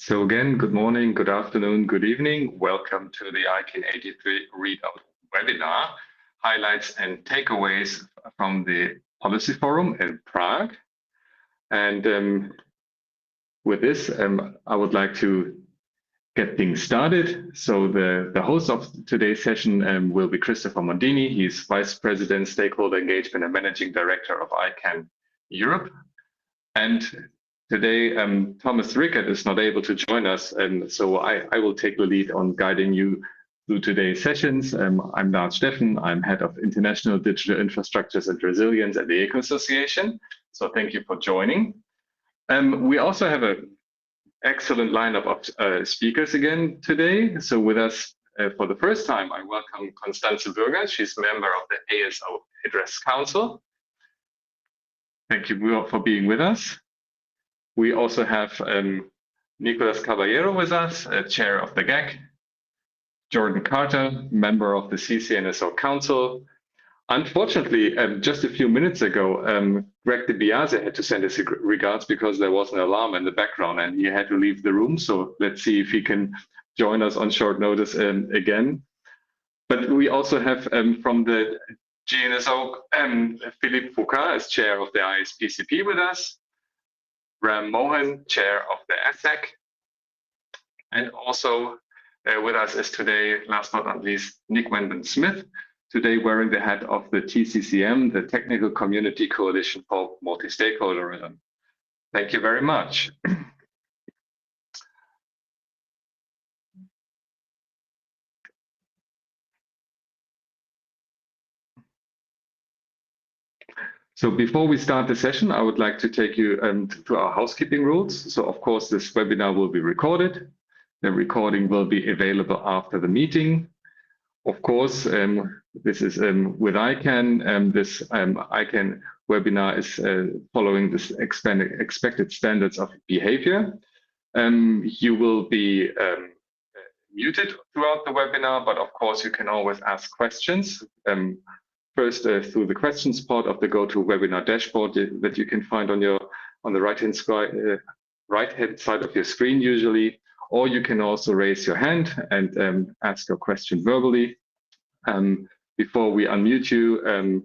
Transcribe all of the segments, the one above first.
So again, good morning, good afternoon, good evening. Welcome to the ICANN83 Readout webinar, highlights and takeaways from the Policy Forum in Prague. And with this, I would like to get things started. So the host of today's session will be Christopher Mondini. He's Vice President, Stakeholder Engagement and Managing Director of ICANN Europe. And today, Thomas Rickert is not able to join us, and so I will take the lead on guiding you through today's sessions. I'm Lars Steffen. I'm Head of International Digital Infrastructures and Resilience at the ECO Association. So thank you for joining. We also have an excellent lineup of speakers again today. So with us for the first time, I welcome Constanze Buerger. She's a member of the ASO Address Council. Thank you for being with us. We also have Nicolas Caballero with us, chair of the GAC, Jordan Carter, member of the ccNSO Council. Unfortunately, just a few minutes ago, Greg de Biase had to send his regards because there was an alarm in the background and he had to leave the room. So let's see if he can join us on short notice again. But we also have from the ccNSO, Philippe Fouquart as chair of the ISPCP with us. Mohan, chair of the SSAC, and also with us is today, last but not least, Nick Wenban-Smith, today wearing the hat of the TCCM, the Technical Community Coalition for Multi-Stakeholderism. Thank you very much. So before we start the session, I would like to take you to our housekeeping rules. So of course, this webinar will be recorded. The recording will be available after the meeting. Of course, this is with ICANN. This ICANN webinar is following this expected standards of behavior. You will be muted throughout the webinar, but of course, you can always ask questions. First, through the questions part of the GoToWebinar dashboard that you can find on the right-hand side of your screen usually, or you can also raise your hand and ask your question verbally. Before we unmute you,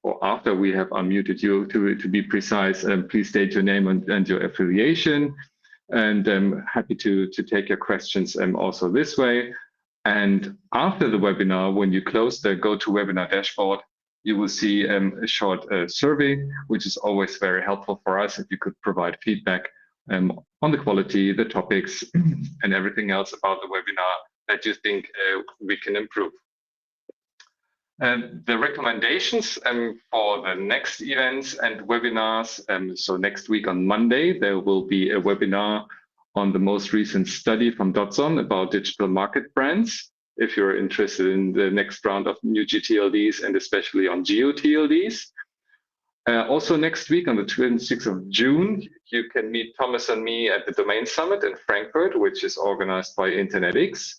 or after we have unmuted you, to be precise, please state your name and your affiliation. And I'm happy to take your questions also this way. And after the webinar, when you close the GoToWebinar dashboard, you will see a short survey, which is always very helpful for us if you could provide feedback on the quality, the topics, and everything else about the webinar that you think we can improve. The recommendations for the next events and webinars, so next week on Monday, there will be a webinar on the most recent study from Dodson about digital market brands, if you're interested in the next round of new GTLDs and especially on GeoTLDs. Also next week on the 26th of June, you can meet Thomas and me at the Domain Summit in Frankfurt, which is organized by InternetX.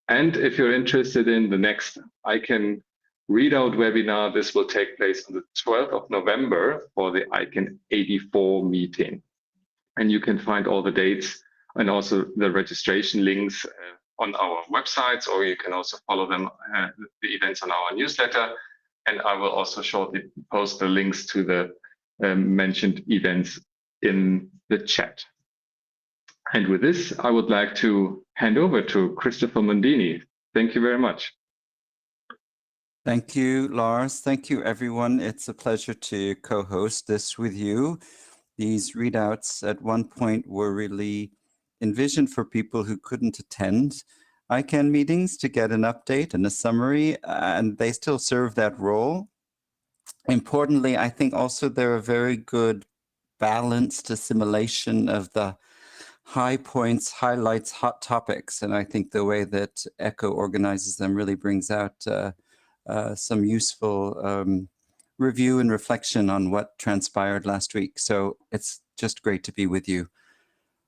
And if you're interested in the next ICANN Readout webinar, this will take place on the 12th of November for the ICANN84 meeting. And you can find all the dates and also the registration links on our websites, or you can also follow them, the events on our newsletter. And I will also shortly post the links to the mentioned events in the chat. And with this, I would like to hand over to Christopher Mondini. Thank you very much. Thank you, Lars. Thank you, everyone. It's a pleasure to co-host this with you. These readouts at one point were really envisioned for people who couldn't attend ICANN meetings to get an update and a summary, and they still serve that role. Importantly, I think also they're a very good balanced assimilation of the high points, highlights, hot topics, and I think the way that ECHO organizes them really brings out some useful review and reflection on what transpired last week. So it's just great to be with you.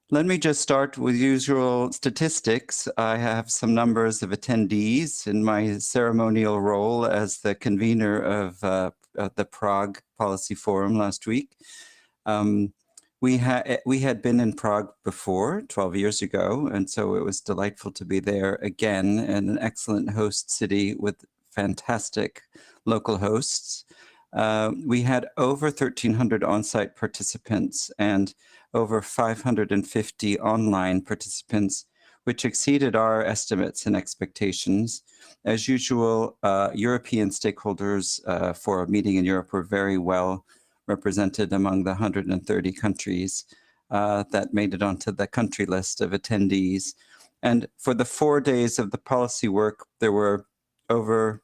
Let me just start with usual statistics. I have some numbers of attendees in my ceremonial role as the convener of the Prague Policy Forum last week. We had been in Prague before, 12 years ago, and so it was delightful to be there again, and an excellent host city with fantastic local hosts. We had over 1,300 on-site participants and over 550 online participants, which exceeded our estimates and expectations. As usual, European stakeholders for a meeting in Europe were very well represented among the 130 countries that made it onto the country list of attendees. And for the 4 days of the policy work, there were over,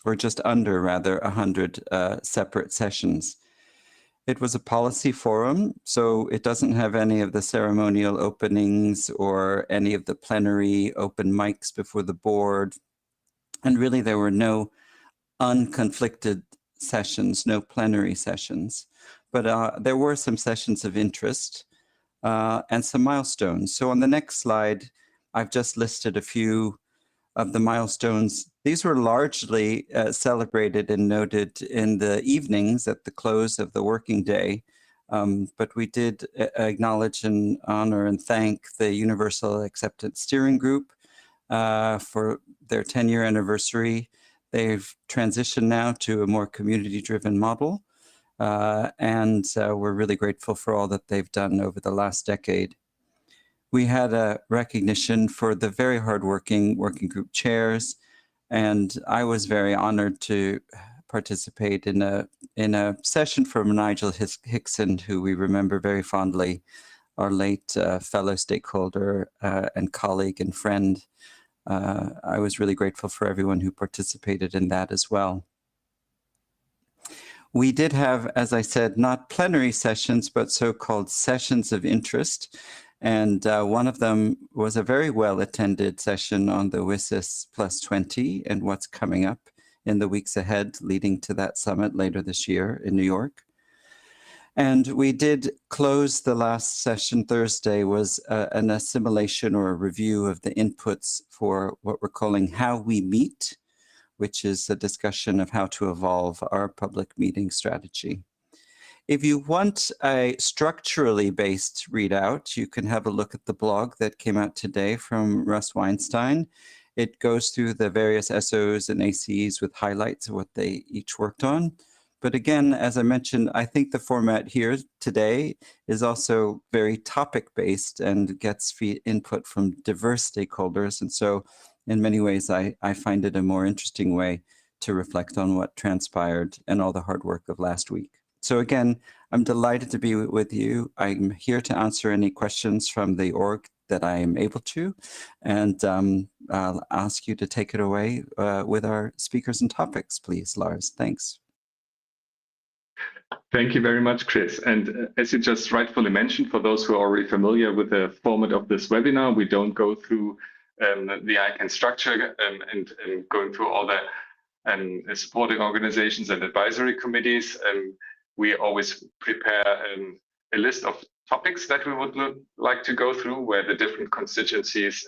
or just under rather, 100 separate sessions. It was a policy forum, so it doesn't have any of the ceremonial openings or any of the plenary open mics before the board. And really, there were no unconflicted sessions, no plenary sessions, but there were some sessions of interest and some milestones. So on the next slide, I've just listed a few of the milestones. These were largely celebrated and noted in the evenings at the close of the working day, but we did acknowledge and honor and thank the Universal Acceptance Steering Group for their 10-year anniversary. They've transitioned now to a more community-driven model, and we're really grateful for all that they've done over the last decade. We had a recognition for the very hardworking working group chairs, and I was very honored to participate in a session from Nigel Hickson, who we remember very fondly, our late fellow stakeholder and colleague and friend. I was really grateful for everyone who participated in that as well. We did have, as I said, not plenary sessions, but so-called sessions of interest. And one of them was a very well-attended session on the WSIS +20 and what's coming up in the weeks ahead leading to that summit later this year in New York. And we did close the last session Thursday was an assimilation or a review of the inputs for what we're calling How We Meet, which is a discussion of how to evolve our public meeting strategy. If you want a structurally based readout, you can have a look at the blog that came out today from Russ Weinstein. It goes through the various SOs and ACs with highlights of what they each worked on. But again, as I mentioned, I think the format here today is also very topic-based and gets input from diverse stakeholders. And so in many ways, I find it a more interesting way to reflect on what transpired and all the hard work of last week. So again, I'm delighted to be with you. I'm here to answer any questions from the org that I am able to, and I'll ask you to take it away with our speakers and topics, please, Lars. Thanks. Thank you very much, Chris. And as you just rightfully mentioned, for those who are already familiar with the format of this webinar, we don't go through the ICANN structure and going through all the supporting organizations and advisory committees. We always prepare a list of topics that we would like to go through, where the different constituencies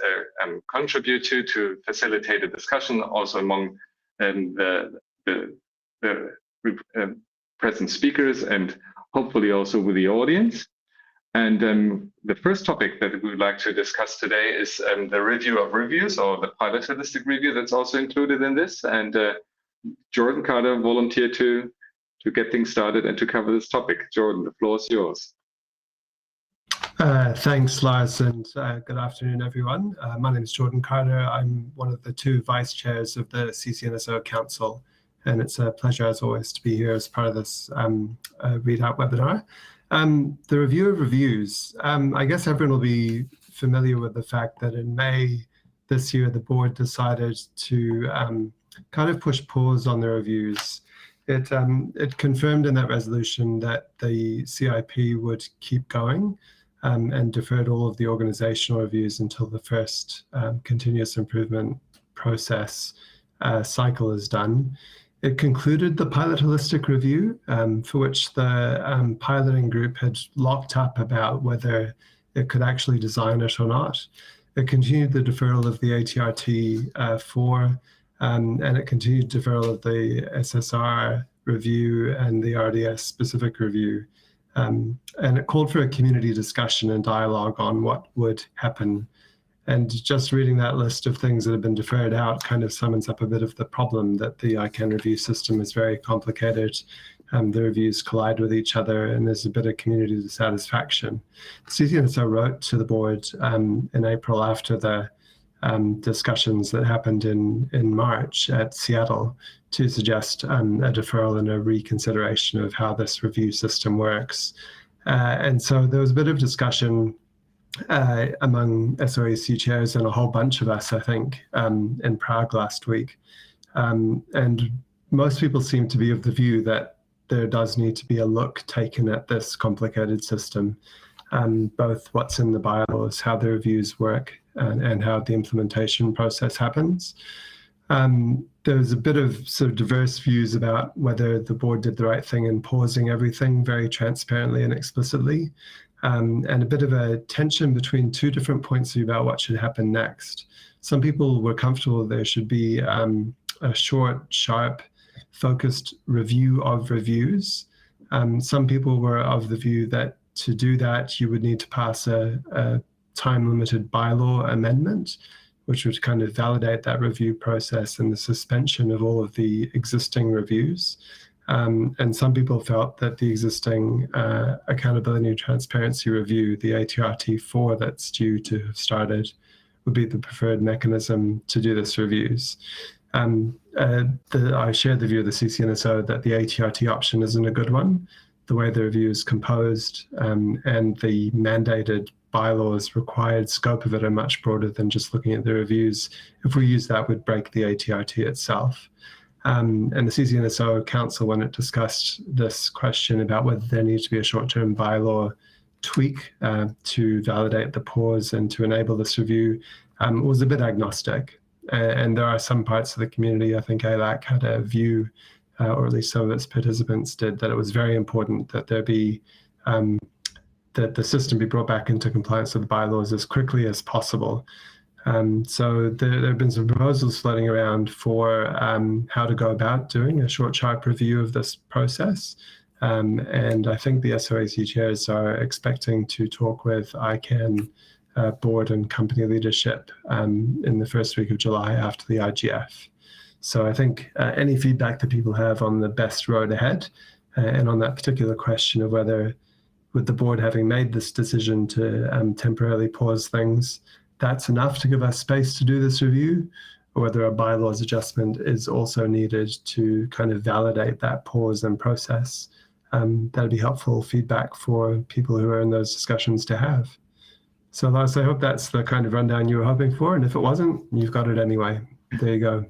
contribute to facilitate a discussion, also among the present speakers and hopefully also with the audience. And the first topic that we would like to discuss today is the review of reviews, or the pilot holistic review that's also included in this. And Jordan Carter volunteered to get things started and to cover this topic. Jordan, the floor is yours. Thanks, Lars, and good afternoon, everyone. My name is Jordan Carter. I'm one of the 2 vice chairs of the ccNSO Council, and it's a pleasure, as always, to be here as part of this readout webinar. The review of reviews, I guess everyone will be familiar with the fact that in May this year, the board decided to kind of push pause on the reviews. It confirmed in that resolution that the CIP would keep going and deferred all of the organizational reviews until the first continuous improvement process cycle is done. It concluded the pilot holistic review, for which the piloting group had locked up about whether it could actually design it or not. It continued the deferral of the ATRT4, and it continued deferral of the SSR review and the RDS specific review and it called for a community discussion and dialogue on what would happen. And just reading that list of things that have been deferred out kind of sums up a bit of the problem that the ICANN review system is very complicated. The reviews collide with each other, and there's a bit of community dissatisfaction. ccNSO wrote to the board in April after the discussions that happened in March at Seattle to suggest a deferral and a reconsideration of how this review system works. And so there was a bit of discussion among SOAC chairs and a whole bunch of us, I think, in Prague last week. And most people seem to be of the view that there does need to be a look taken at this complicated system, both what's in the bylaws, how the reviews work, and how the implementation process happens. There's a bit of sort of diverse views about whether the board did the right thing in pausing everything very transparently and explicitly, and a bit of a tension between two different points of view about what should happen next. Some people were comfortable there should be a short, sharp, focused review of reviews. Some people were of the view that to do that, you would need to pass a time-limited bylaw amendment, which would kind of validate that review process and the suspension of all of the existing reviews. And some people felt that the existing accountability and transparency review, the ATRT4 that's due to have started, would be the preferred mechanism to do this reviews. I share the view of the ccNSO that the ATRT option isn't a good one. The way the review is composed and the mandated bylaws required scope of it are much broader than just looking at the reviews. If we use that, would break the ATRT itself. And the ccNSO Council, when it discussed this question about whether there needs to be a short-term bylaw tweak to validate the pause and to enable this review, was a bit agnostic. And there are some parts of the community, I think ALAC had a view, or at least some of its participants did, that it was very important that there be, that the system be brought back into compliance with the bylaws as quickly as possible. So there have been some proposals floating around for how to go about doing a short, sharp review of this process. And I think the SOAC chairs are expecting to talk with ICANN board and company leadership in the first week of July after the IGF. So I think any feedback that people have on the best road ahead and on that particular question of whether, with the board having made this decision to temporarily pause things, that's enough to give us space to do this review, or whether a bylaws adjustment is also needed to kind of validate that pause and process. That'd be helpful feedback for people who are in those discussions to have. So Lars, I hope that's the kind of rundown you were hoping for, and if it wasn't, you've got it anyway. There you go.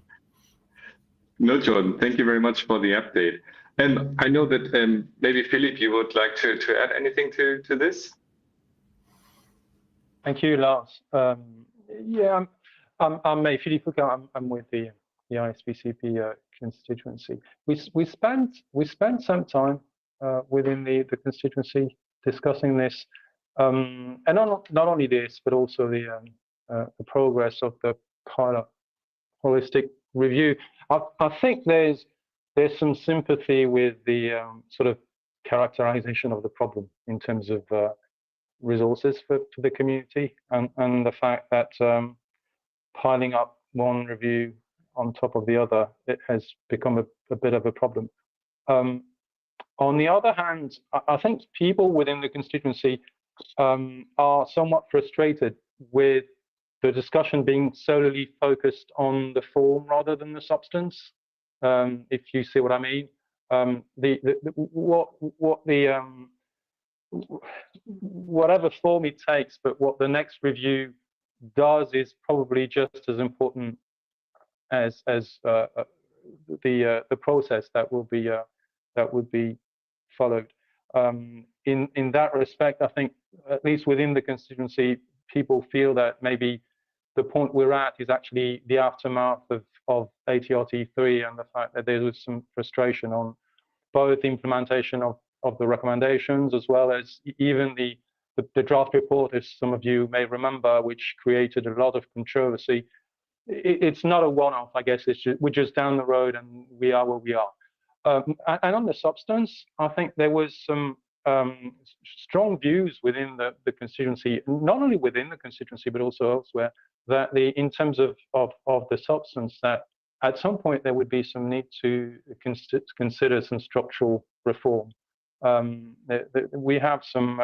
No, Jordan, thank you very much for the update. And I know that maybe Philippe, you would like to add anything to this? Thank you, Lars. Yeah, I'm Philippe Fouquart. I'm with the ISPCP constituency. We spent some time within the constituency discussing this, and not only this, but also the progress of the pilot holistic review. I think there's some sympathy with the sort of characterization of the problem in terms of resources for the community, and the fact that piling up one review on top of the other, it has become a bit of a problem. On the other hand, I think people within the constituency are somewhat frustrated with the discussion being solely focused on the form rather than the substance, if you see what I mean. Whatever form it takes, but what the next review does is probably just as important as the process that will be followed. In that respect, I think at least within the constituency, people feel that maybe the point we're at is actually the aftermath of ATRT3 and the fact that there was some frustration on both implementation of the recommendations, as well as even the draft report, as some of you may remember, which created a lot of controversy. It's not a one-off, I guess. We're just down the road and we are where we are. And on the substance, I think there was some strong views within the constituency, not only within the constituency but also elsewhere, that in terms of the substance, that at some point there would be some need to consider some structural reform. We have some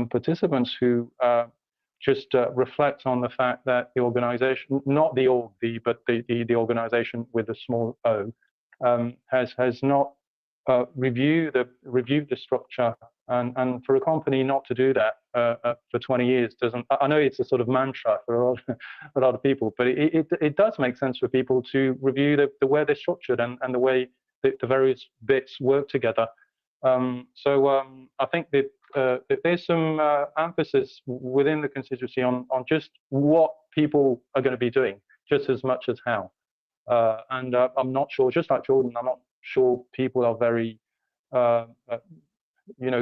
participants who just reflect on the fact that the organization, not the org, but the organization with a small o, has not reviewed the structure, and for a company not to do that for 20 years doesn't. I know it's a sort of mantra for a lot of people, but it does make sense for people to review the way they're structured and the way the various bits work together. So I think that there's some emphasis within the constituency on just what people are going to be doing, just as much as how. And I'm not sure, just like Jordan, I'm not sure people are very,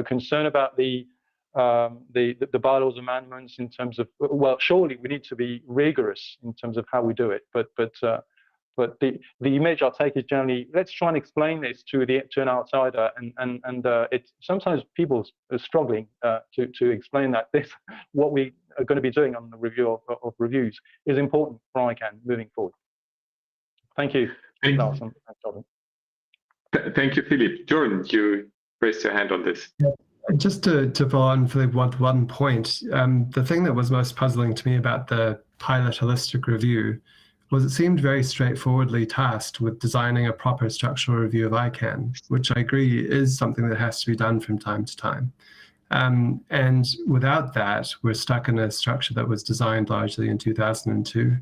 concerned about the bylaws amendments in terms of, well, surely we need to be rigorous in terms of how we do it, but the image I'll take is generally, let's try and explain this to an outsider, and it's sometimes people are struggling to explain that what we are going to be doing on the review of reviews is important for ICANN moving forward. Thank you, Lars. Thank you, Philippe. Jordan, you raised your hand on this. Yeah. Just to follow on, Philippe, one point, the thing that was most puzzling to me about the pilot holistic review was it seemed very straightforwardly tasked with designing a proper structural review of ICANN, which I agree is something that has to be done from time to time. And without that, we're stuck in a structure that was designed largely in 2002.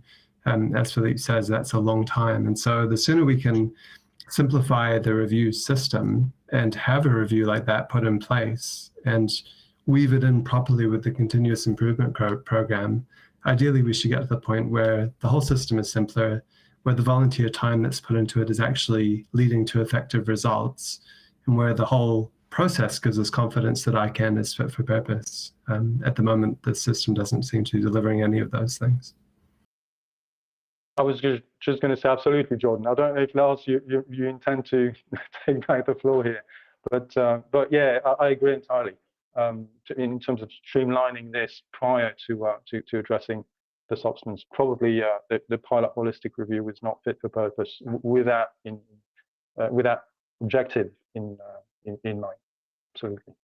As Philippe says, that's a long time. And so the sooner we can simplify the review system and have a review like that put in place and weave it in properly with the continuous improvement program, ideally we should get to the point where the whole system is simpler, where the volunteer time that's put into it is actually leading to effective results, and where the whole process gives us confidence that ICANN is fit for purpose. At the moment, the system doesn't seem to be delivering any of those things. I was just going to say absolutely, Jordan. I don't know if, Lars, you intend to take back the floor here, but yeah, I agree entirely. In terms of streamlining this prior to addressing the substance, probably the pilot holistic review was not fit for purpose with that objective in mind. Absolutely.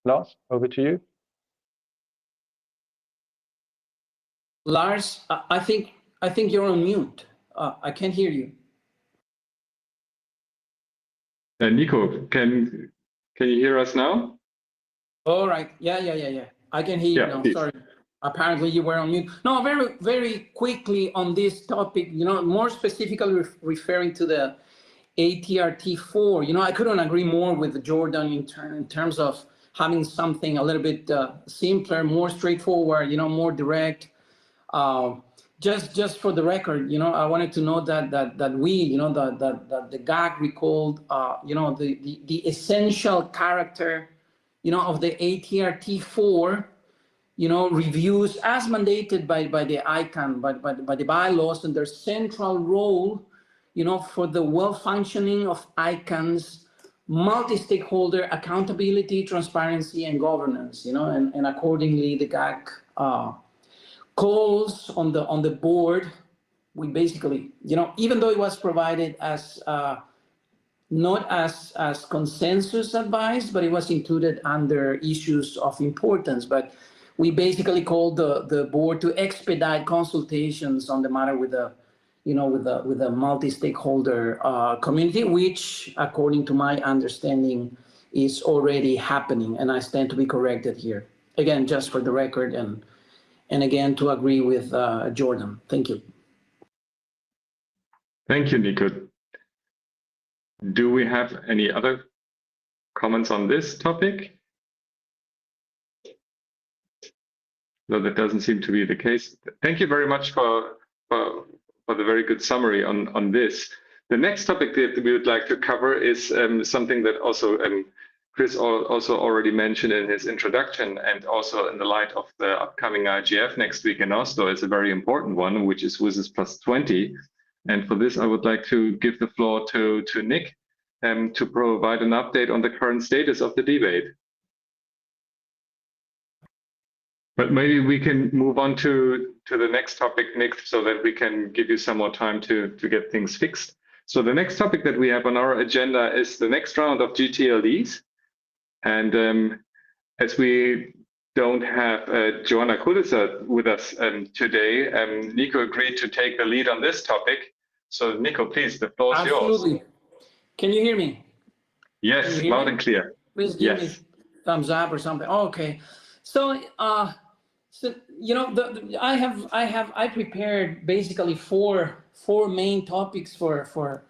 Lars, over to you. Lars, I think you're on mute. I can't hear you. Nico, can you hear us now? All right. Yeah. I can hear you now. Please. Sorry. Apparently you were on mute. No, very, very quickly on this topic, more specifically referring to the ATRT4, I couldn't agree more with Jordan in terms of having something a little bit simpler, more straightforward, more direct. Just for the record, I wanted to note that we, that the GAG recalled, the essential character, of the ATRT4, reviews as mandated by the ICANN, by the bylaws, and their central role, for the well-functioning of ICANN's multi-stakeholder accountability, transparency, and governance, and accordingly, the GAG calls on the board. We basically, even though it was provided as not as consensus advice, but it was included under issues of importance. But we basically called the board to expedite consultations on the matter with the with the multi-stakeholder community, which, according to my understanding, is already happening, and I stand to be corrected here. Again, just for the record, and again, to agree with Jordan. Thank you. Thank you, Nico. Do we have any other comments on this topic? No, that doesn't seem to be the case. Thank you very much for the very good summary on this. The next topic that we would like to cover is something that also Chris also already mentioned in his introduction, and also in the light of the upcoming IGF next week in Oslo. It's a very important one, which is WSIS +20. And for this, I would like to give the floor to Nick, to provide an update on the current status of the debate. But maybe we can move on to the next topic, Nick, so that we can give you some more time to get things fixed. So the next topic that we have on our agenda is the next round of GTLDs. And as we don't have Joanna Kulisa with us today, Nico agreed to take the lead on this topic. So Nico, please, the floor is yours. Absolutely. Can you hear me? Yes, loud and clear. Please give me thumbs up or something. Oh, okay. So, you know, I prepared basically four main topics for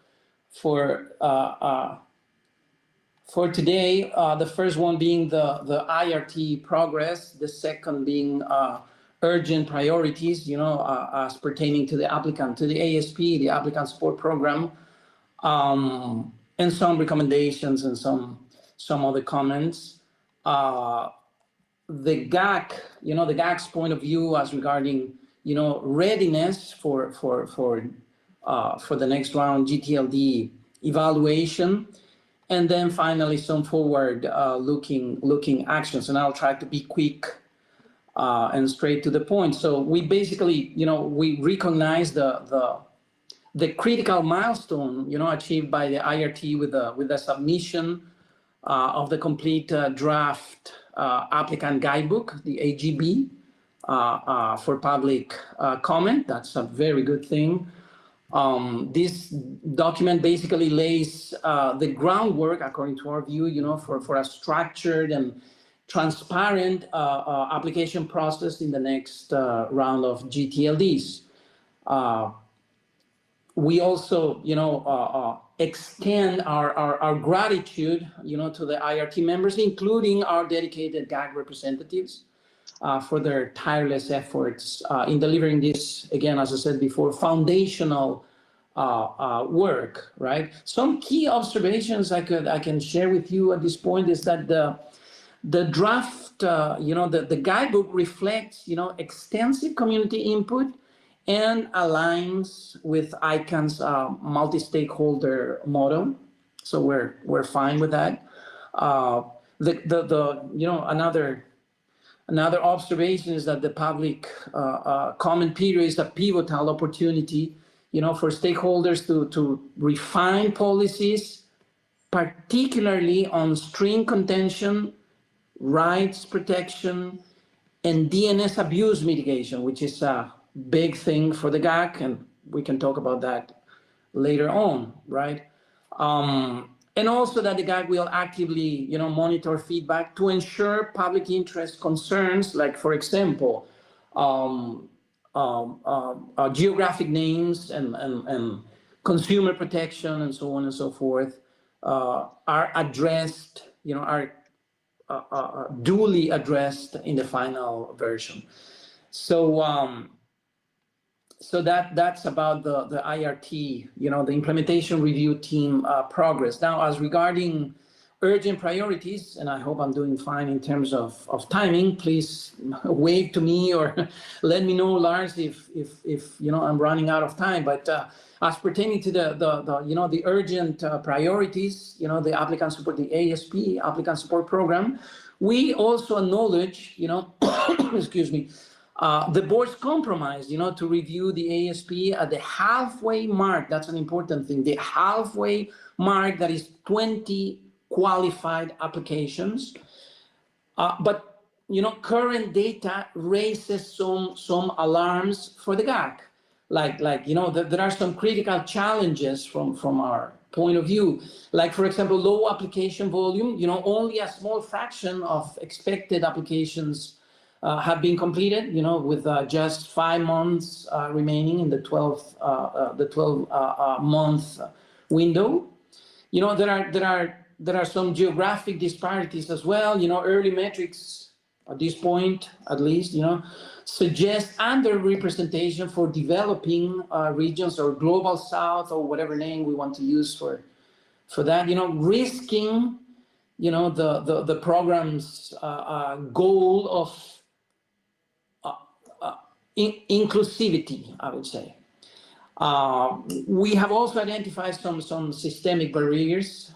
today. The first one being the IRT progress, the second being urgent priorities, you know, as pertaining to the applicant, to the ASP, the applicant support program, and some recommendations and some other comments. The GAC, you know, the GAC's point of view as regarding, you know, readiness for the next round GTLD evaluation, and then finally some forward looking actions. And I'll try to be quick and straight to the point. So we basically, you know, we recognize the critical milestone, you know, achieved by the IRT with the submission of the complete draft applicant guidebook, the AGB, for public comment. That's a very good thing. This document basically lays the groundwork, according to our view, you know, for a structured and transparent application process in the next round of GTLDs. We also, you know, extend our gratitude, you know, to the IRT members, including our dedicated GAC representatives, for their tireless efforts in delivering this, again, as I said before, foundational work, right? Some key observations I can share with you at this point is that the draft, you know, the guidebook reflects, you know, extensive community input and aligns with ICANN's multi-stakeholder model. So we're fine with that. You know, another observation is that the public comment period is a pivotal opportunity, you know, for stakeholders to refine policies, particularly on string contention, rights protection, and DNS abuse mitigation, which is a big thing for the GAC, and we can talk about that later on, right? And also that the GAC will actively, you know, monitor feedback to ensure public interest concerns, like, for example, geographic names and consumer protection and so on and so forth, are addressed, you know, are duly addressed in the final version. So so that's about the IRT, you know, the implementation review team progress. Now, as regarding urgent priorities, and I hope I'm doing fine in terms of timing, please wave to me or let me know, Lars, if you know, I'm running out of time. But as pertaining to the you know, the urgent priorities, you know, the applicant support, the ASP, applicant support program, we also acknowledge, you know, excuse me, the board's compromise, you know, to review the ASP at the halfway mark. That's an important thing. The halfway mark, that is 20 qualified applications. But, you know, current data raises some alarms for the GAC. Like, you know, there are some critical challenges from our point of view. Like, for example, low application volume, you know, only a small fraction of expected applications have been completed, you know, with just 5 months remaining in the 12 month window. You know, there are some geographic disparities as well. You know, early metrics at this point, at least, you know, suggest underrepresentation for developing regions, or global south, or whatever name we want to use for that. You know, risking, you know, the program's goal of inclusivity, I would say. We have also identified some systemic barriers,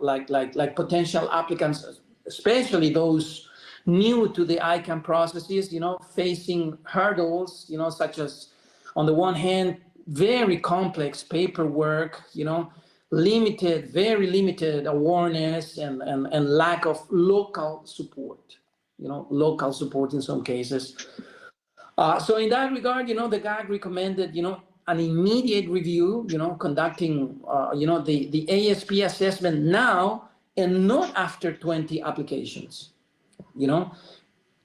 like potential applicants, especially those new to the ICANN processes, facing hurdles, such as, on the one hand, very complex paperwork, very limited awareness and lack of local support, local support in some cases. So in that regard, the GAG recommended, an immediate review, conducting, the ASP assessment now and not after 20 applications,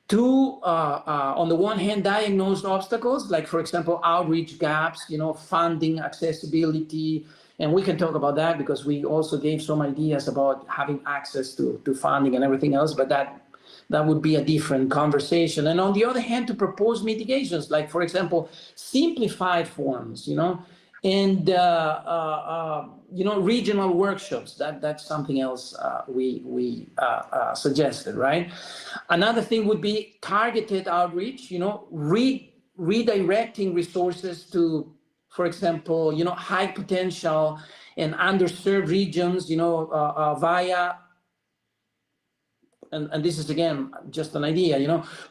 to, on the one hand, diagnose obstacles, like, for example, outreach gaps, funding, accessibility, and we can talk about that because we also gave some ideas about having access to funding and everything else, but that would be a different conversation. And on the other hand, to propose mitigations, like, for example, simplified forms, and regional workshops. That's something else we suggested, right? Another thing would be targeted outreach, redirecting resources to, for example, high potential and underserved regions, via, and this is, again, just an idea,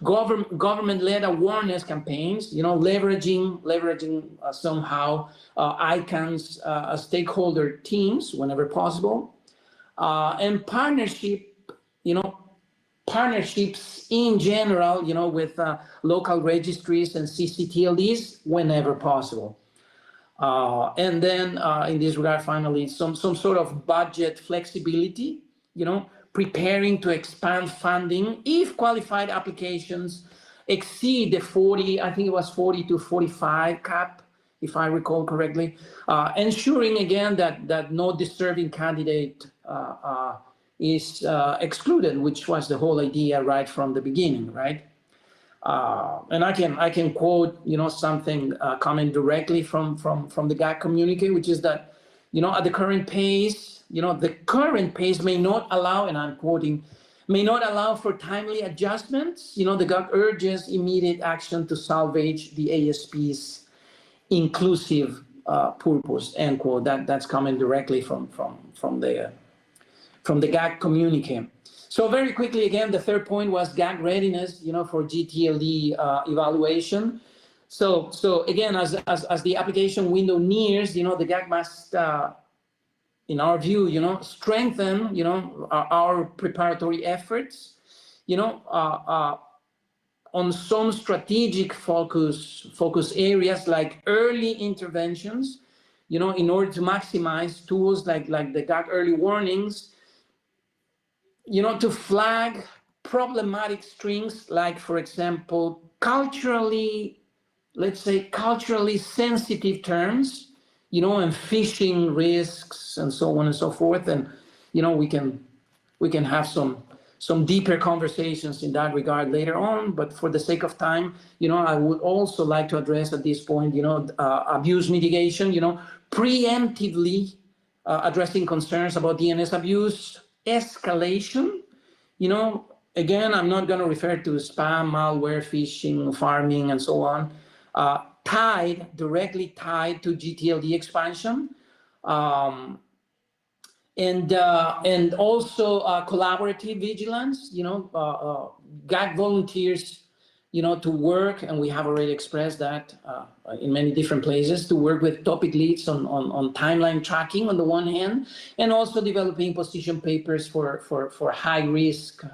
government-led awareness campaigns, leveraging somehow ICANN's stakeholder teams whenever possible, and partnerships in general, with local registries and CCTLDs whenever possible. And then in this regard, finally, some sort of budget flexibility, preparing to expand funding if qualified applications exceed the 40, I think it was 40 to 45 cap, if I recall correctly, ensuring again that no deserving candidate is excluded, which was the whole idea right from the beginning, right? And I can quote, something coming directly from the GAC communique, which is that, at the current pace, the current pace may not allow, and I'm quoting, may not allow for timely adjustments. The GAC urges immediate action to salvage the ASP's inclusive purpose, end quote. That's coming directly from the GAC communique. So very quickly, again, the third point was GAC readiness, for GTLD evaluation. So again, as the application window nears, the GAC must, in our view, strengthen, our preparatory efforts, on some strategic focus areas like early interventions, in order to maximize tools like the GAC early warnings, to flag problematic strings, like, for example, culturally sensitive terms, and phishing risks and so on and so forth. And, we can have some deeper conversations in that regard later on, but for the sake of time, I would also like to address at this point, abuse mitigation, preemptively addressing concerns about DNS abuse, escalation, again, I'm not going to refer to spam, malware, phishing, farming, and so on, directly tied to GTLD expansion, and also collaborative vigilance, GAC volunteers, to work, and we have already expressed that in many different places, to work with topic leads on timeline tracking on the one hand, and also developing position papers for high risk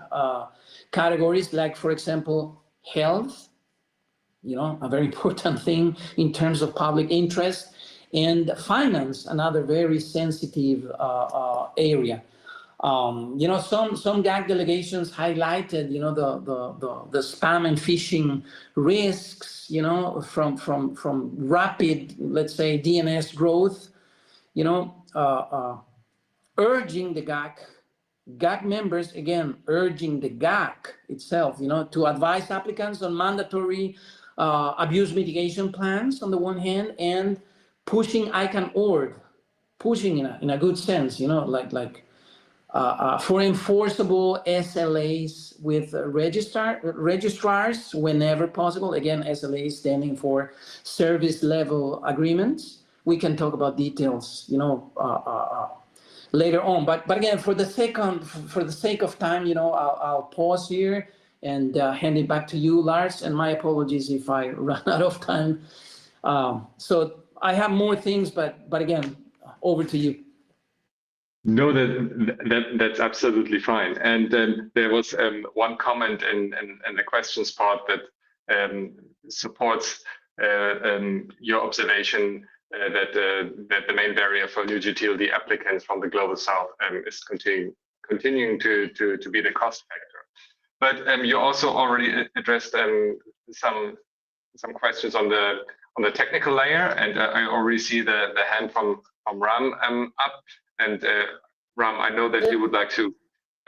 categories, like, for example, health, a very important thing in terms of public interest, and finance, another very sensitive area. Some GAC delegations highlighted, the spam and phishing risks, from rapid, let's say, DNS growth, urging the GAC members, again, urging the GAC itself, to advise applicants on mandatory abuse mitigation plans on the one hand, and pushing ICANN.org, pushing in a good sense, for enforceable SLAs with registrars whenever possible. Again, SLA standing for service level agreements. We can talk about details, later on. But again, for the sake of time, I'll pause here and hand it back to you, Lars. And my apologies if I run out of time. So I have more things, but again, over to you. No, that's absolutely fine. And there was one comment in the questions part that supports your observation that the main barrier for new GTLD applicants from the Global South is continuing to be the cost factor. But you also already addressed some questions on the technical layer, and I already see the hand from Ram up. And Ram, I know that you would like to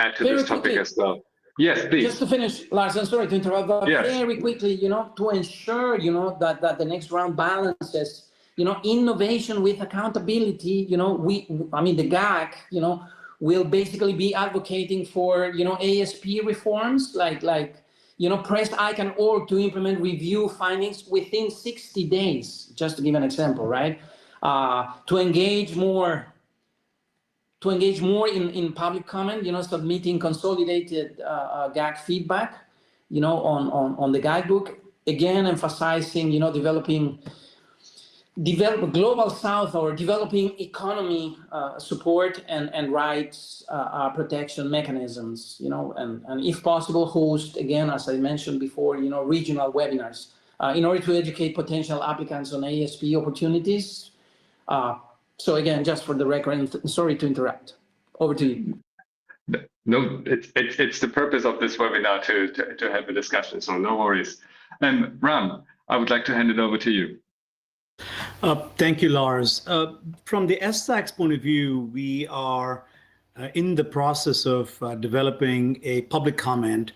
add to this topic as well. Yes, please. Just to finish, Lars, I'm sorry to interrupt, but yes. Very quickly, to ensure, that the next round balances, innovation with accountability, the GAC, will basically be advocating for, ASP reforms, like press ICANN.org to implement review findings within 60 days, just to give an example, right? To engage more in public comment, submitting consolidated GAC feedback, on the guidebook. Again, emphasizing, developing Global South or developing economy support and rights protection mechanisms, and if possible, host, again, as I mentioned before, regional webinars in order to educate potential applicants on ASP opportunities. So again, just for the record, sorry to interrupt. Over to you. No, it's the purpose of this webinar to have a discussion, so no worries. Ram, I would like to hand it over to you. Thank you, Lars. From the SSAC's point of view, we are in the process of developing a public comment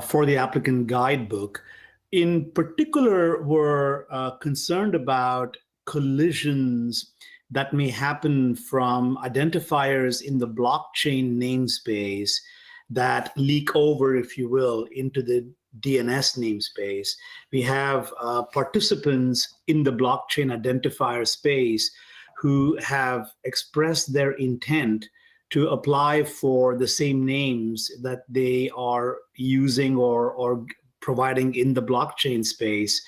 for the applicant guidebook. In particular, we're concerned about collisions that may happen from identifiers in the blockchain namespace that leak over, if you will, into the DNS namespace. We have participants in the blockchain identifier space who have expressed their intent to apply for the same names that they are using or providing in the blockchain space,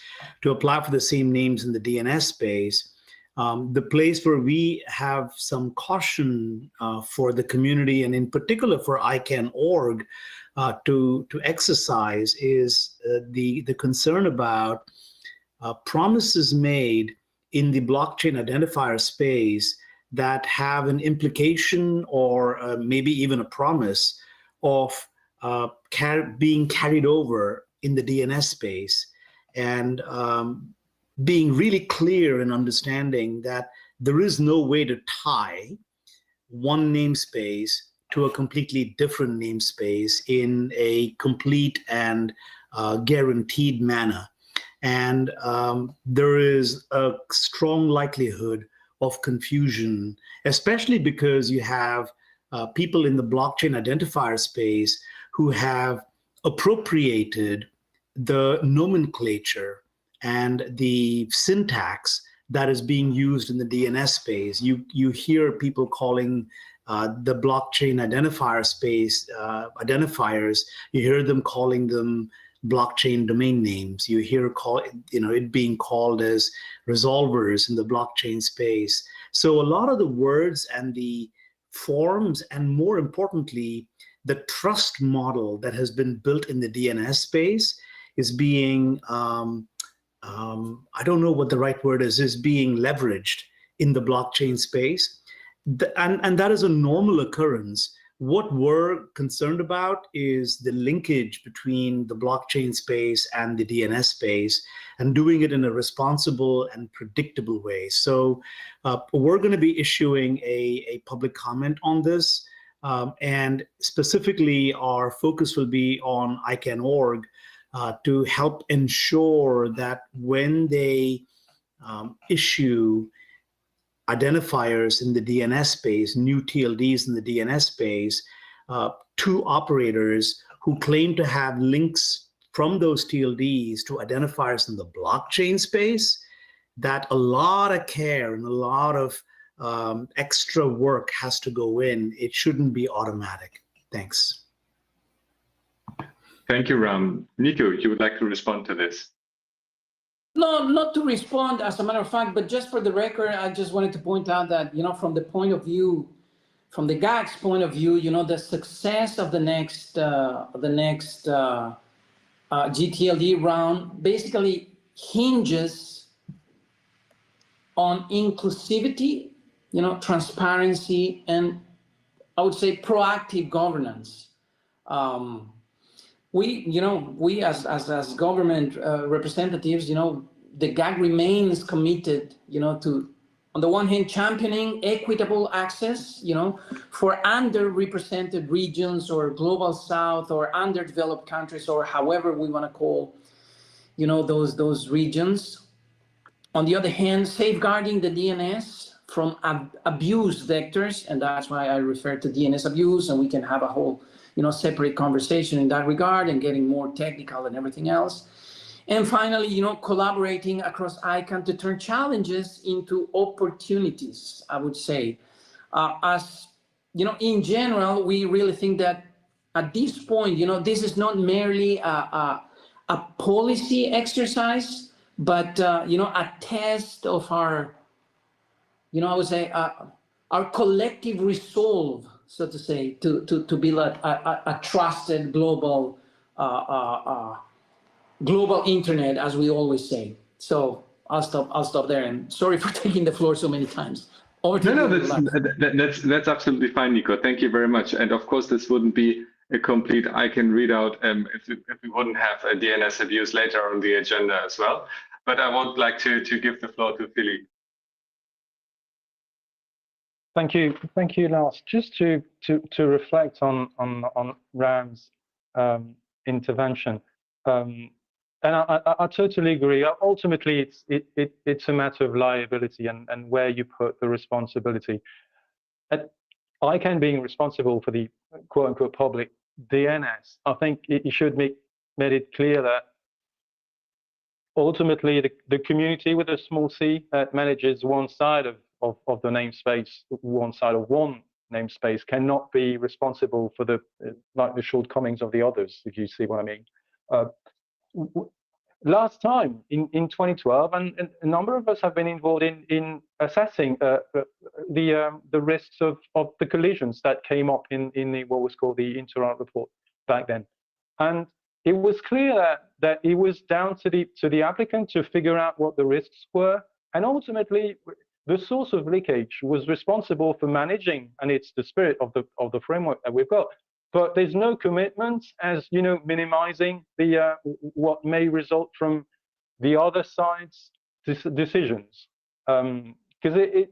to apply for the same names in the DNS space. The place where we have some caution for the community, and in particular for ICANN.org, to exercise is the concern about promises made in the blockchain identifier space that have an implication or maybe even a promise of being carried over in the DNS space, and being really clear in understanding that there is no way to tie one namespace to a completely different namespace in a complete and guaranteed manner. And there is a strong likelihood of confusion, especially because you have people in the blockchain identifier space who have appropriated the nomenclature and the syntax that is being used in the DNS space. You hear people calling the blockchain identifier space identifiers. You hear them calling them blockchain domain names. You hear it being called as resolvers in the blockchain space. So a lot of the words and the forms, and more importantly, the trust model that has been built in the DNS space is being I don't know what the right word is being leveraged in the blockchain space. And that is a normal occurrence. What we're concerned about is the linkage between the blockchain space and the DNS space, and doing it in a responsible and predictable way. So we're going to be issuing a public comment on this. And specifically, our focus will be on ICANN.org to help ensure that when they issue identifiers in the DNS space, new TLDs in the DNS space, two operators who claim to have links from those TLDs to identifiers in the blockchain space, that a lot of care and a lot of extra work has to go in. It shouldn't be automatic. Thanks. Thank you, Ram. Nico, you would like to respond to this? No, not to respond as a matter of fact, but just for the record, I just wanted to point out that, from the point of view, from the GAG's point of view, the success of the next GTLD round basically hinges on inclusivity, transparency, and I would say proactive governance. We as government representatives, the GAG remains committed, to, on the one hand, championing equitable access, for underrepresented regions or global south or underdeveloped countries, or however we want to call, those regions. On the other hand, safeguarding the DNS from abuse vectors, and that's why I refer to DNS abuse, and we can have a whole separate conversation in that regard and getting more technical and everything else. And finally, collaborating across ICANN to turn challenges into opportunities, I would say. In general, we really think that at this point, this is not merely a policy exercise, but, a test of our, I would say, our collective resolve, so to say, to build a trusted global global internet, as we always say. So I'll stop there. And sorry for taking the floor so many times. That's absolutely fine, Nico. Thank you very much. And of course, this wouldn't be a complete ICANN readout if we wouldn't have a DNS abuse later on the agenda as well. But I would like to give the floor to Philippe. Thank you, Lars. Just to reflect on Ram's intervention, and I totally agree. Ultimately, it's a matter of liability and where you put the responsibility. ICANN being responsible for the quote-unquote public DNS, I think it should made it clear that ultimately the community with a small c that manages one side of the namespace, one side of one namespace, cannot be responsible for the shortcomings of the others, if you see what I mean. Last time in 2012, and a number of us have been involved in assessing the risks of the collisions that came up in the what was called the Internet report back then, and it was clear that it was down to the applicant to figure out what the risks were, and ultimately the source of leakage was responsible for managing, and it's the spirit of the framework that we've got. But there's no commitment, as minimizing the what may result from the other side's decisions. Because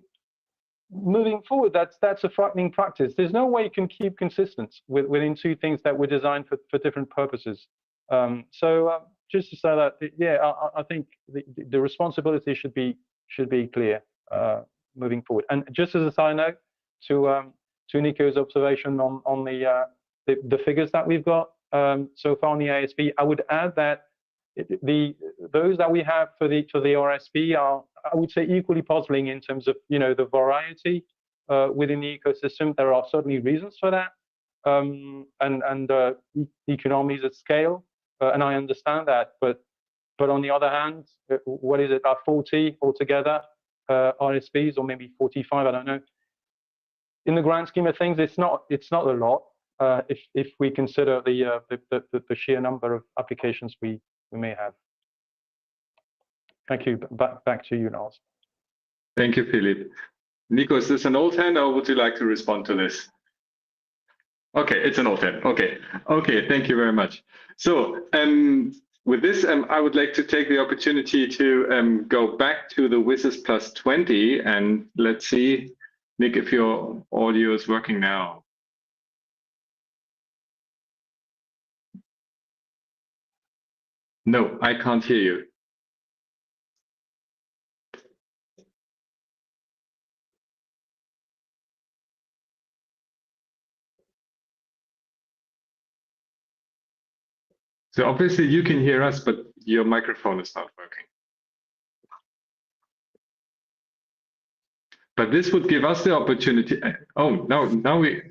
moving forward, that's a frightening practice. There's no way you can keep consistent within two things that were designed for different purposes. Just to say that, yeah, I think the responsibility should be clear moving forward. And just as a side note, to Nico's observation on the figures that we've got so far on the ASP, I would add that those that we have for the RSP are, I would say, equally puzzling in terms of the variety within the ecosystem. There are certainly reasons for that, and economies of scale, and I understand that. But on the other hand, what is it? 40 altogether RSPs, or maybe 45? I don't know. In the grand scheme of things, it's not a lot. If we consider the sheer number of applications we may have. Thank you. Back to you, Lars. Thank you, Philippe. Nico, is this an old hand, or would you like to respond to this? Okay, it's an old hand. Okay, thank you very much. So with this, I would like to take the opportunity to go back to the WSIS plus 20, and let's see, Nick, if your audio is working now. No, I can't hear you. So obviously you can hear us, but your microphone is not working. But this would give us the opportunity. Oh, now we.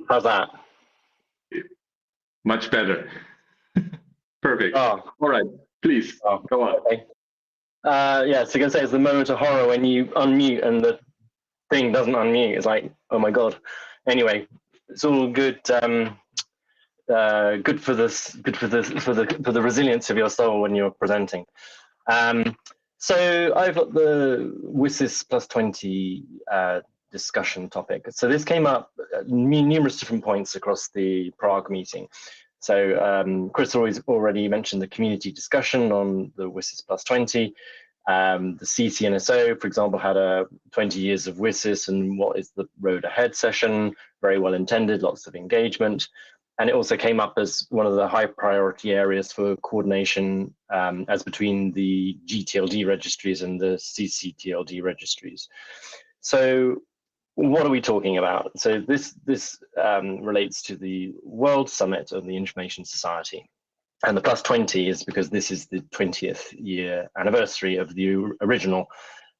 How's that? Much better. Perfect. Oh. All right, please go on. Okay. Yeah, so you're gonna say it's the moment of horror when you unmute and the thing doesn't unmute. It's like, oh my god. Anyway, it's all good. Good for this. Good for the resilience of your soul when you're presenting. So I've got the WSIS plus 20 discussion topic. So this came up at numerous different points across the Prague meeting. So Chris already mentioned the community discussion on the WSIS plus 20. The ccNSO, for example, had a 20 years of WSIS and what is the road ahead session, very well intended, lots of engagement. And it also came up as one of the high priority areas for coordination as between the GTLD registries and the ccTLD registries. So what are we talking about? So this relates to the World Summit of the Information Society. And the plus 20 is because this is the 20th year anniversary of the original,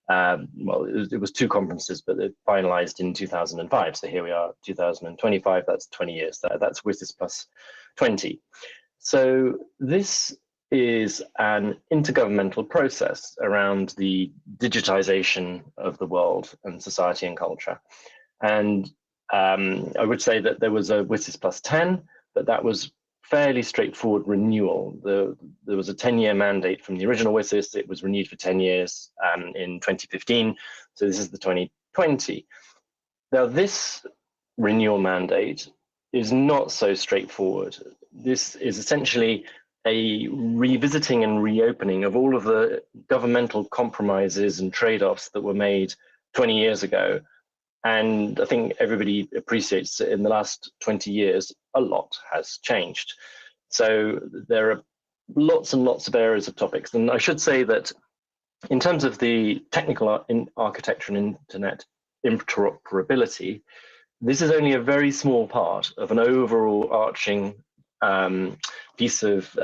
well, it was 2 conferences, but it finalized in 2005. So here we are, 2025, that's 20 years. That's WSIS plus 20. So this is an intergovernmental process around the digitization of the world and society and culture. And I would say that there was a WSIS plus 10, but that was fairly straightforward renewal. There was a 10-year mandate from the original WSIS. It was renewed for 10 years in 2015. So this is the 2020. Now this renewal mandate is not so straightforward. This is essentially a revisiting and reopening of all of the governmental compromises and trade-offs that were made 20 years ago. And I think everybody appreciates that in the last 20 years, a lot has changed. So there are lots and lots of areas of topics. And I should say that in terms of the technical architecture and internet interoperability, this is only a very small part of an overall arching piece of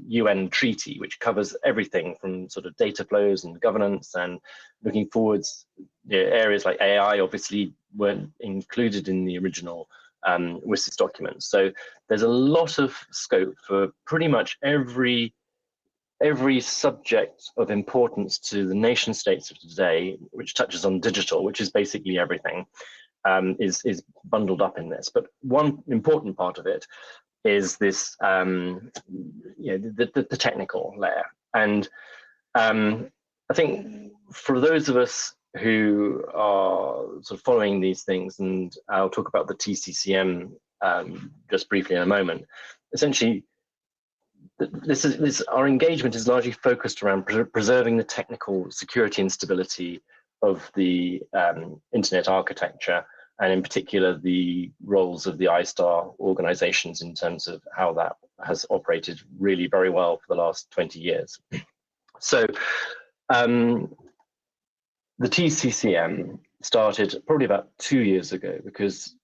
UN treaty, which covers everything from sort of data flows and governance, and looking forwards, areas like AI obviously weren't included in the original WSIS documents. So there's a lot of scope for pretty much every subject of importance to the nation states of today, which touches on digital, which is basically everything, is bundled up in this. But one important part of it is this, the technical layer. And I think for those of us who are sort of following these things, and I'll talk about the TCCM just briefly in a moment, essentially, our engagement is largely focused around preserving the technical security and stability of the internet architecture, and in particular the roles of the ISTAR organizations in terms of how that has operated really very well for the last 20 years. So the TCCM started probably about 2 years ago, because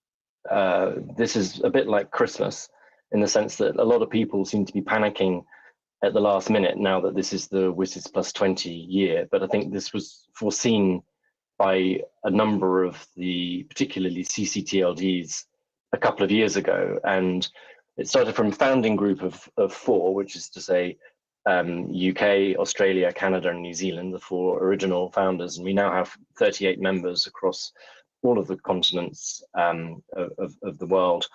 this is a bit like Christmas in the sense that a lot of people seem to be panicking at the last minute now that this is the WSIS plus 20 year. But I think this was foreseen by a number of the particularly ccTLDs a couple of years ago. And it started from a founding group of 4, which is to say UK, Australia, Canada, and New Zealand, the 4 original founders. And we now have 38 members across all of the continents of the world,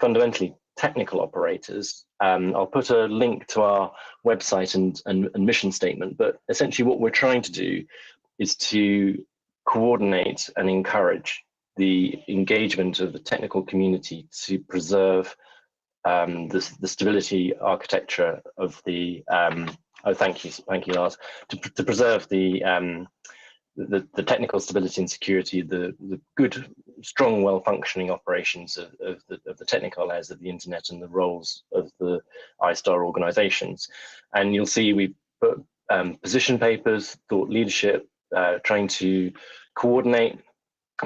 fundamentally technical operators. I'll put a link to our website and mission statement, but essentially what we're trying to do is to coordinate and encourage the engagement of the technical community to preserve the stability architecture of the thank you Lars, to preserve the technical stability and security, the good, strong, well-functioning operations of the technical layers of the internet and the roles of the ISTAR organizations. And you'll see we put position papers, thought leadership, trying to coordinate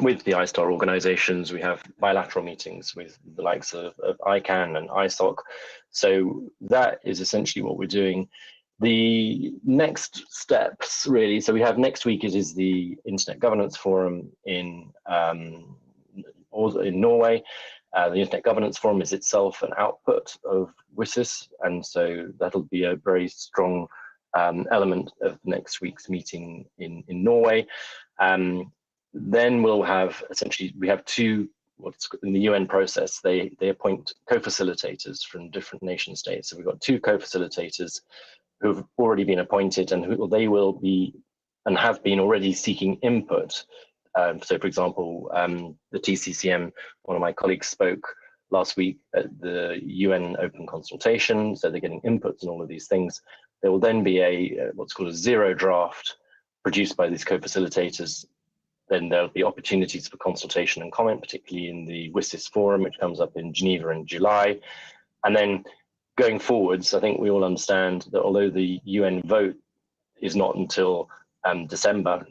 with the ISTAR organizations. We have bilateral meetings with the likes of ICANN and ISOC. So that is essentially what we're doing. The next steps, really, so we have next week, it is the Internet Governance Forum in Norway. The Internet Governance Forum is itself an output of WSIS, and so that'll be a very strong element of next week's meeting in Norway. Then we'll have, essentially, we have two, what's in the UN process, they appoint co-facilitators from different nation states. So we've got two co-facilitators who have already been appointed, and who they will be and have been already seeking input. So for example, the TCCM, one of my colleagues spoke last week at the UN open consultation, so they're getting inputs on all of these things. There will then be a what's called a zero draft produced by these co-facilitators. Then there'll be opportunities for consultation and comment, particularly in the WSIS forum, which comes up in Geneva in July. And then going forwards, I think we all understand that although the UN vote is not until December,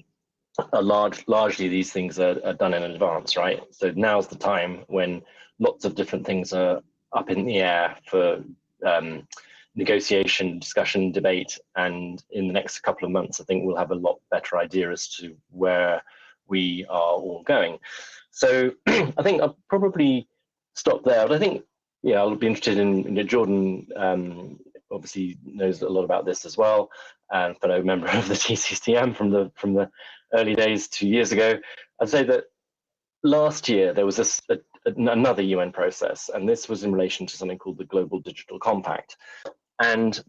largely these things are done in advance, right? So now's the time when lots of different things are up in the air for negotiation, discussion, debate, and in the next couple of months, I think we'll have a lot better idea as to where we are all going. So I think I'll probably stop there. But I think, yeah, I'll be interested in Jordan. Obviously knows a lot about this as well, and fellow member of the TCCM from the early days 2 years ago. I'd say that last year there was another UN process, and this was in relation to something called the Global Digital Compact. And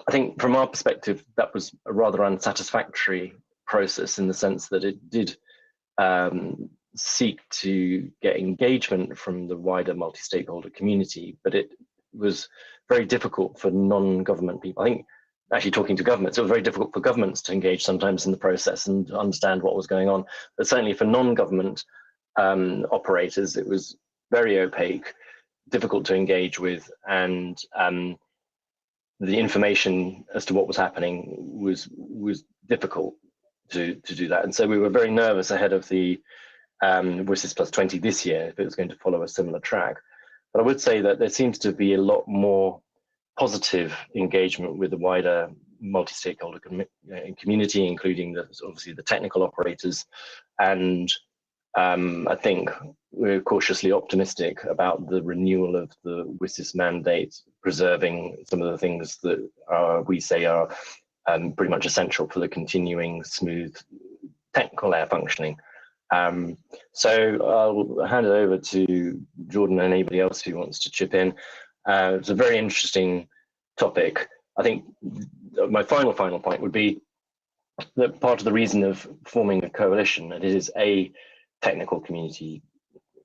I think from our perspective, that was a rather unsatisfactory process in the sense that it did seek to get engagement from the wider multi-stakeholder community, but it was very difficult for non-government people. I think, actually talking to governments, it was very difficult for governments to engage sometimes in the process and understand what was going on. But certainly for non-government operators, it was very opaque, difficult to engage with, and the information as to what was happening was difficult to do that. And so we were very nervous ahead of the WSIS Plus 20 this year, if it was going to follow a similar track. But I would say that there seems to be a lot more positive engagement with the wider multi-stakeholder community, including obviously the technical operators. And I think we're cautiously optimistic about the renewal of the WSIS mandate, preserving some of the things that we say are pretty much essential for the continuing smooth technical air functioning. So I'll hand it over to Jordan and anybody else who wants to chip in. It's a very interesting topic. I think my final point would be that part of the reason of forming a coalition, and it is a technical community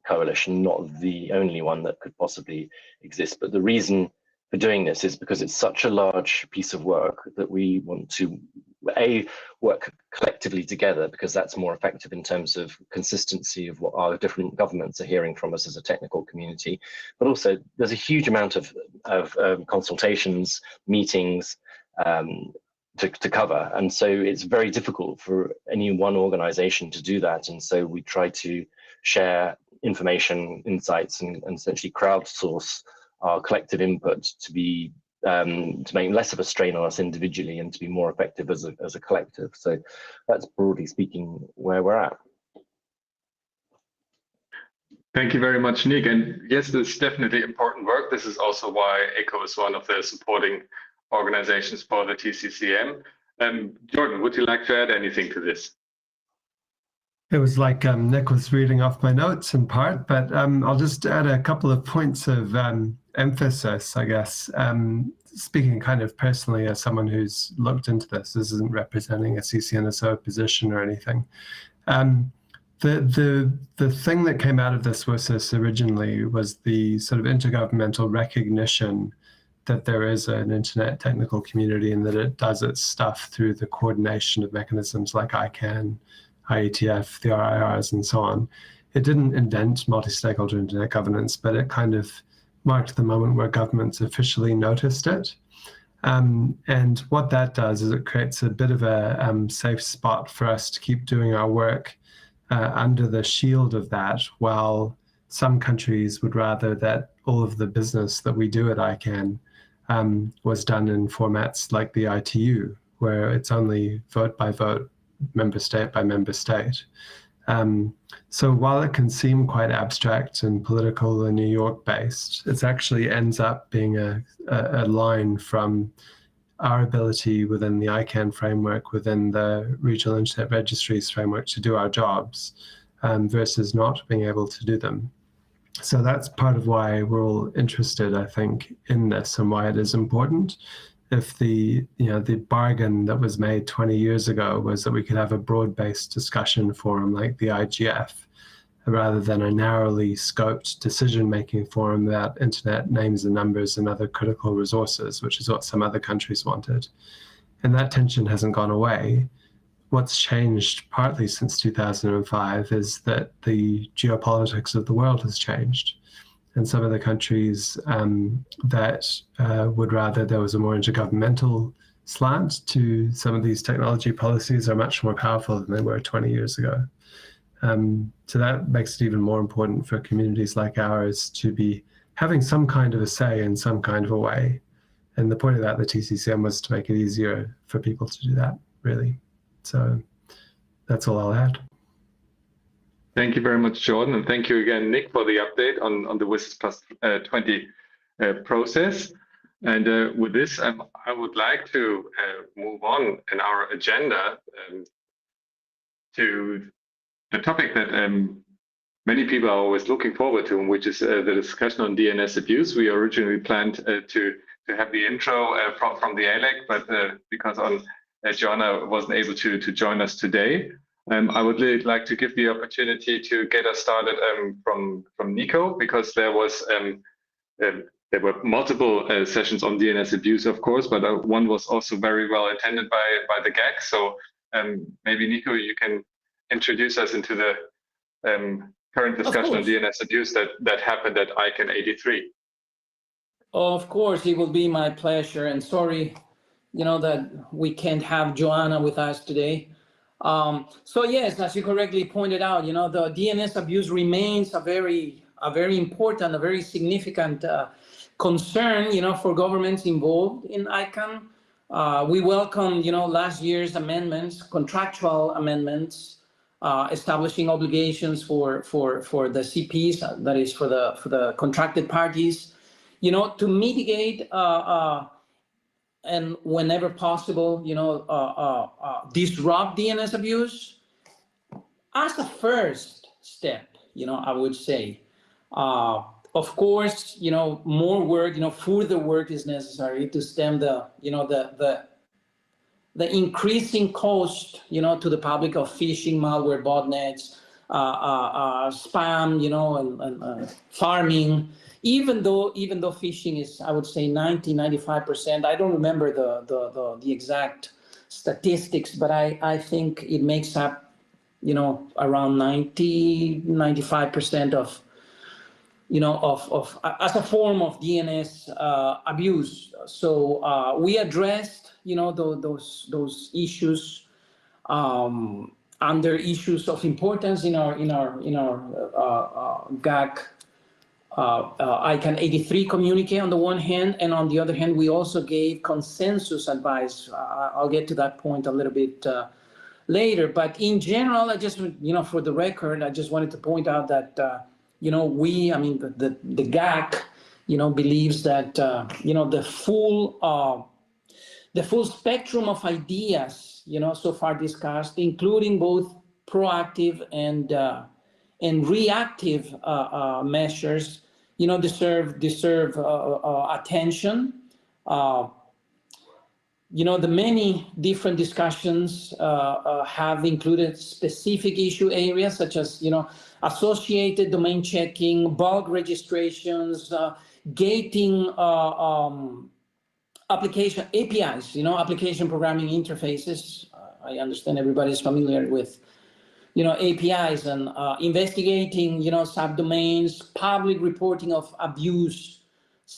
coalition, not the only one that could possibly exist, but the reason for doing this is because it's such a large piece of work that we want to work collectively together, because that's more effective in terms of consistency of what our different governments are hearing from us as a technical community. But also there's a huge amount of consultations, meetings to cover, and so it's very difficult for any one organization to do that. And so we try to share information, insights, and essentially crowdsource our collective input to be to make less of a strain on us individually and to be more effective as a collective. So that's broadly speaking where we're at. Thank you very much, Nick. And yes, this is definitely important work. This is also why ECHO is one of the supporting organizations for the TCCM. Jordan, would you like to add anything to this? It was like Nick was reading off my notes in part, but I'll just add a couple of points of emphasis, I guess. Speaking kind of personally as someone who's looked into this isn't representing a ccNSO position or anything. The thing that came out of this WSIS originally was the sort of intergovernmental recognition that there is an internet technical community and that it does its stuff through the coordination of mechanisms like ICANN, IETF, the RIRs, and so on. It didn't invent multi-stakeholder internet governance, but it kind of marked the moment where governments officially noticed it. And what that does is it creates a bit of a safe spot for us to keep doing our work under the shield of that, while some countries would rather that all of the business that we do at ICANN was done in formats like the ITU, where it's only vote by vote, member state by member state. So while it can seem quite abstract and political and New York based, it actually ends up being a line from our ability within the ICANN framework, within the regional internet registries framework, to do our jobs versus not being able to do them. So that's part of why we're all interested, I think, in this and why it is important. If the bargain that was made 20 years ago was that we could have a broad-based discussion forum like the IGF, rather than a narrowly scoped decision-making forum about internet names and numbers and other critical resources, which is what some other countries wanted. And that tension hasn't gone away. What's changed partly since 2005 is that the geopolitics of the world has changed. And some of the countries that would rather there was a more intergovernmental slant to some of these technology policies are much more powerful than they were 20 years ago. So that makes it even more important for communities like ours to be having some kind of a say in some kind of a way. And the point of that, the TCCM, was to make it easier for people to do that, really. So that's all I'll add. Thank you very much, Jordan. And thank you again, Nick, for the update on the WSIS Plus 20 process. And with this, I would like to move on in our agenda to the topic that many people are always looking forward to, which is the discussion on DNS abuse. We originally planned to have the intro from the ALEC, but because Joanna wasn't able to join us today, I would really like to give the opportunity to get us started from Nico, because there were multiple sessions on DNS abuse, of course, but one was also very well attended by the GAC. So maybe Nico, you can introduce us into the current discussion on DNS abuse that happened at ICANN83. Of course, it will be my pleasure, and sorry, that we can't have Joanna with us today. So yes, as you correctly pointed out, the DNS abuse remains a very important, a very significant concern, for governments involved in ICANN. We welcome, last year's amendments, contractual amendments, establishing obligations for the CPs, that is for the contracted parties, to mitigate and whenever possible, disrupt DNS abuse as a first step, I would say. Of course, more work, further work is necessary to stem the increasing cost, to the public of phishing, malware, botnets, spam, and farming. Even though phishing is, I would say, 95%. I don't remember the exact statistics, but I think it makes up, around 95% of, as a form of DNS abuse. So we addressed, those issues under issues of importance in our GAC. ICANN83 communique on the one hand, and on the other hand, we also gave consensus advice. I'll get to that point a little bit later. But in general, I just, for the record, I just wanted to point out that, the GAC, believes that, the full spectrum of ideas, so far discussed, including both proactive and reactive measures, deserve attention. The many different discussions have included specific issue areas such as, associated domain checking, bulk registrations, gating application APIs, application programming interfaces. I understand everybody's familiar with APIs, and investigating, subdomains, public reporting of abuse,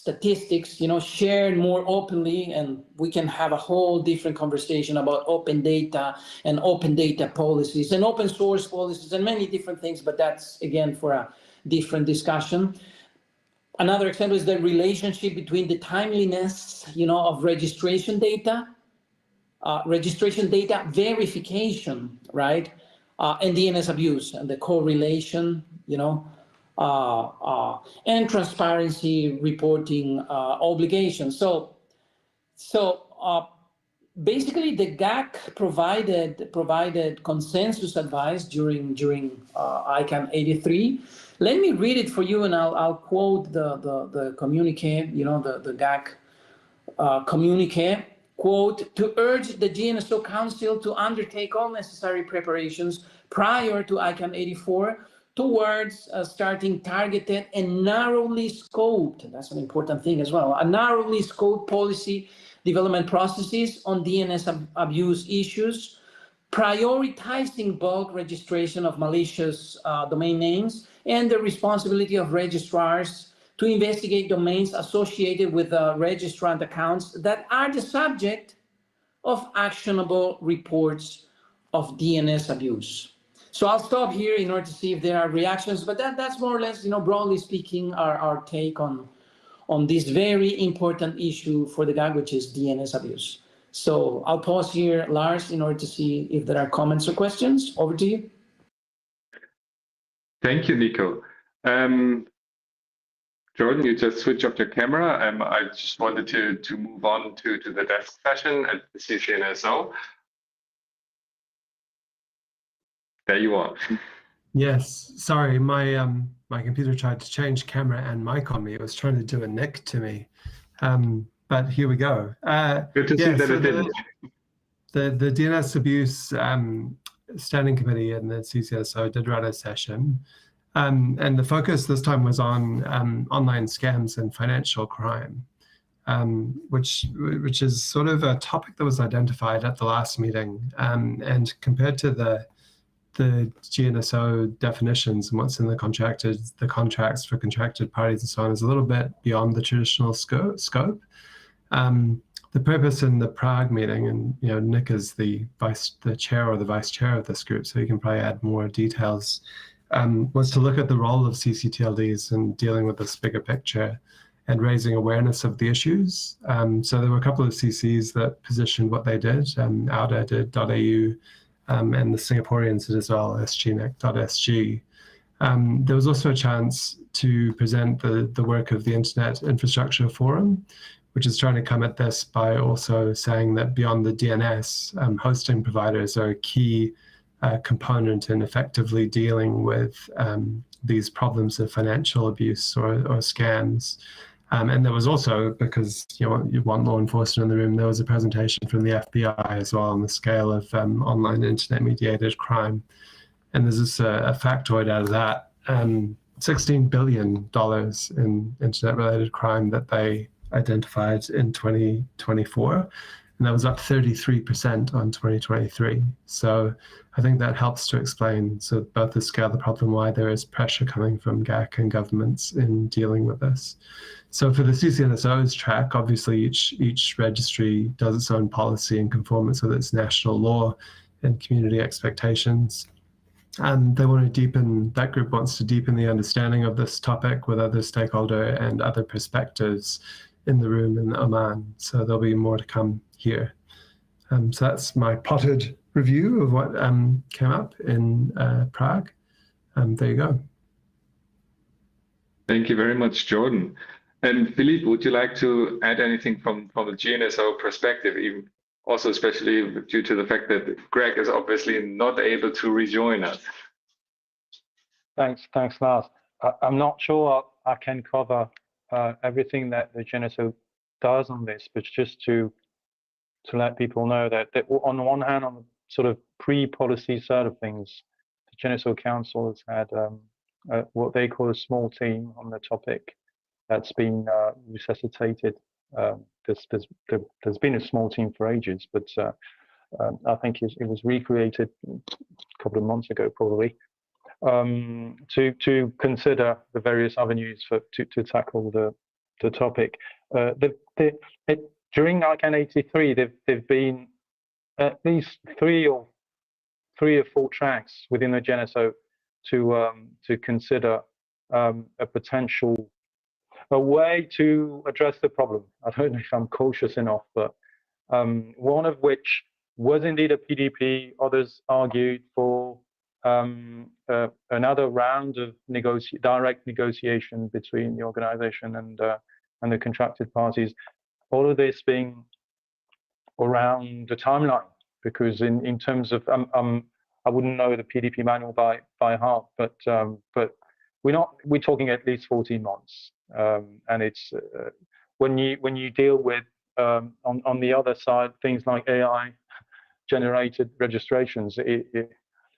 statistics, shared more openly, and we can have a whole different conversation about open data and open data policies and open source policies and many different things, but that's, again, for a different discussion. Another example is the relationship between the timeliness, of registration data verification, right, and DNS abuse, and the correlation, and transparency reporting obligations. So basically, the GAC provided consensus advice during ICANN 83. Let me read it for you, and I'll quote the communique, the GAC communique. Quote, to urge the GNSO Council to undertake all necessary preparations prior to ICANN 84 towards starting targeted and narrowly scoped, that's an important thing as well, a narrowly scoped policy development processes on DNS abuse issues, prioritizing bulk registration of malicious domain names, and the responsibility of registrars to investigate domains associated with registrant accounts that are the subject of actionable reports of DNS abuse. So I'll stop here in order to see if there are reactions, but that's more or less, broadly speaking, our take on this very important issue for the GAG, which is DNS abuse. So I'll pause here, Lars, in order to see if there are comments or questions. Over to you. Thank you, Nico. Jordan, you just switch off your camera. I just wanted to move on to the desk session at the ccNSO. There you are. Yes, sorry, my computer tried to change camera and mic on me. It was trying to do a nick to me, but here we go. Good to see that it didn't. The DNS abuse standing committee and the ccNSO did run a session. And the focus this time was on online scams and financial crime, which is sort of a topic that was identified at the last meeting. And compared to the GNSO definitions and what's in the contracts for contracted parties and so on is a little bit beyond the traditional scope. The purpose in the Prague meeting, and Nick is the chair or the vice chair of this group, so he can probably add more details. Was to look at the role of CCTLDs in dealing with this bigger picture and raising awareness of the issues. So there were a couple of CCs that positioned what they did. Auda did .au, and the Singaporeans did as well, sgnic.sg. There was also a chance to present the work of the Internet Infrastructure Forum, which is trying to come at this by also saying that beyond the DNS, hosting providers are a key component in effectively dealing with these problems of financial abuse or scams. And there was also, because you want law enforcement in the room, there was a presentation from the FBI as well on the scale of online internet-mediated crime. And there's this a factoid out of that, $16 billion in internet-related crime that they identified in 2024. And that was up 33% on 2023. So I think that helps to explain both the scale of the problem, why there is pressure coming from GAC and governments in dealing with this. So for the ccNSO's track, obviously each registry does its own policy in conformance with its national law and community expectations. And they want to deepen, that group wants to deepen the understanding of this topic with other stakeholder and other perspectives in the room in Oman. So there'll be more to come here. So that's my potted review of what came up in Prague. There you go. Thank you very much, Jordan. And Philippe, would you like to add anything from the GNSO perspective, even also especially due to the fact that Greg is obviously not able to rejoin us? Thanks, Lars. I'm not sure I can cover everything that the GNSO does on this, but just to let people know that on the one hand, on the sort of pre-policy side of things, the GNSO Council has had what they call a small team on the topic that's been resuscitated. There's been a small team for ages, but I think it was recreated a couple of months ago, probably, to consider the various avenues to tackle topic. During ICANN83, there've been at least three or four tracks within the ccNSO to consider a potential way to address the problem. I don't know if I'm cautious enough, but one of which was indeed a PDP. Others argued for another round of direct negotiation between the organization and the contracted parties. All of this being around the timeline, because in terms of I wouldn't know the PDP manual by heart, but we're talking at least 14 months, and it's when you deal with on the other side things like AI generated registrations,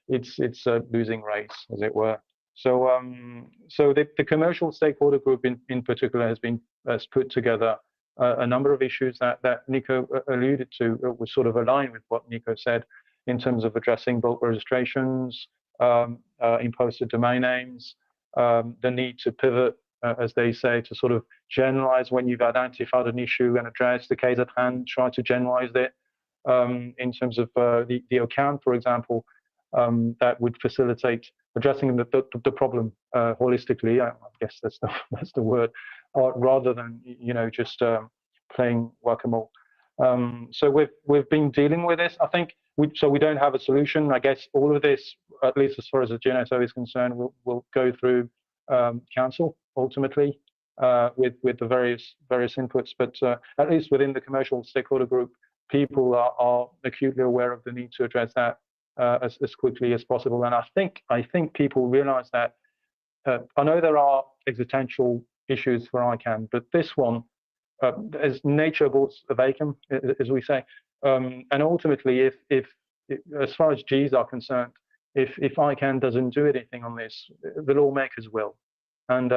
it's a losing race, as it were. So the commercial stakeholder group in particular has put together a number of issues that Nico alluded to, was sort of aligned with what Nico said in terms of addressing bulk registrations, imposted domain names, the need to pivot, as they say, to sort of generalize when you've identified an issue and address the case at hand, try to generalize it. In terms of the account, for example, that would facilitate addressing the problem holistically. I guess that's the word, rather than just playing whack-a-mole. So we've been dealing with this. I think we don't have a solution. I guess all of this, at least as far as the ccNSO is concerned, will go through council ultimately with the various inputs. But at least within the commercial stakeholder group, people are acutely aware of the need to address that as quickly as possible. And I think people realize that. I know there are existential issues for ICANN, but this one, as nature aborts a vacuum, as we say, and ultimately, if as far as Gs are concerned, if ICANN doesn't do anything on this, the lawmakers will, and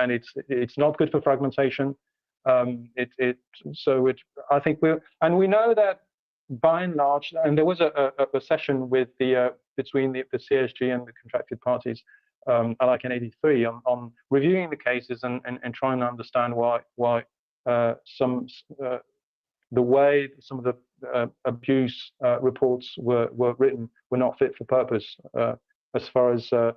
it's not good for fragmentation. I think we know that by and large, and there was a session with between the CSG and the contracted parties at ICANN83 on reviewing the cases and trying to understand why the way some of the abuse reports were written were not fit for purpose, as far as a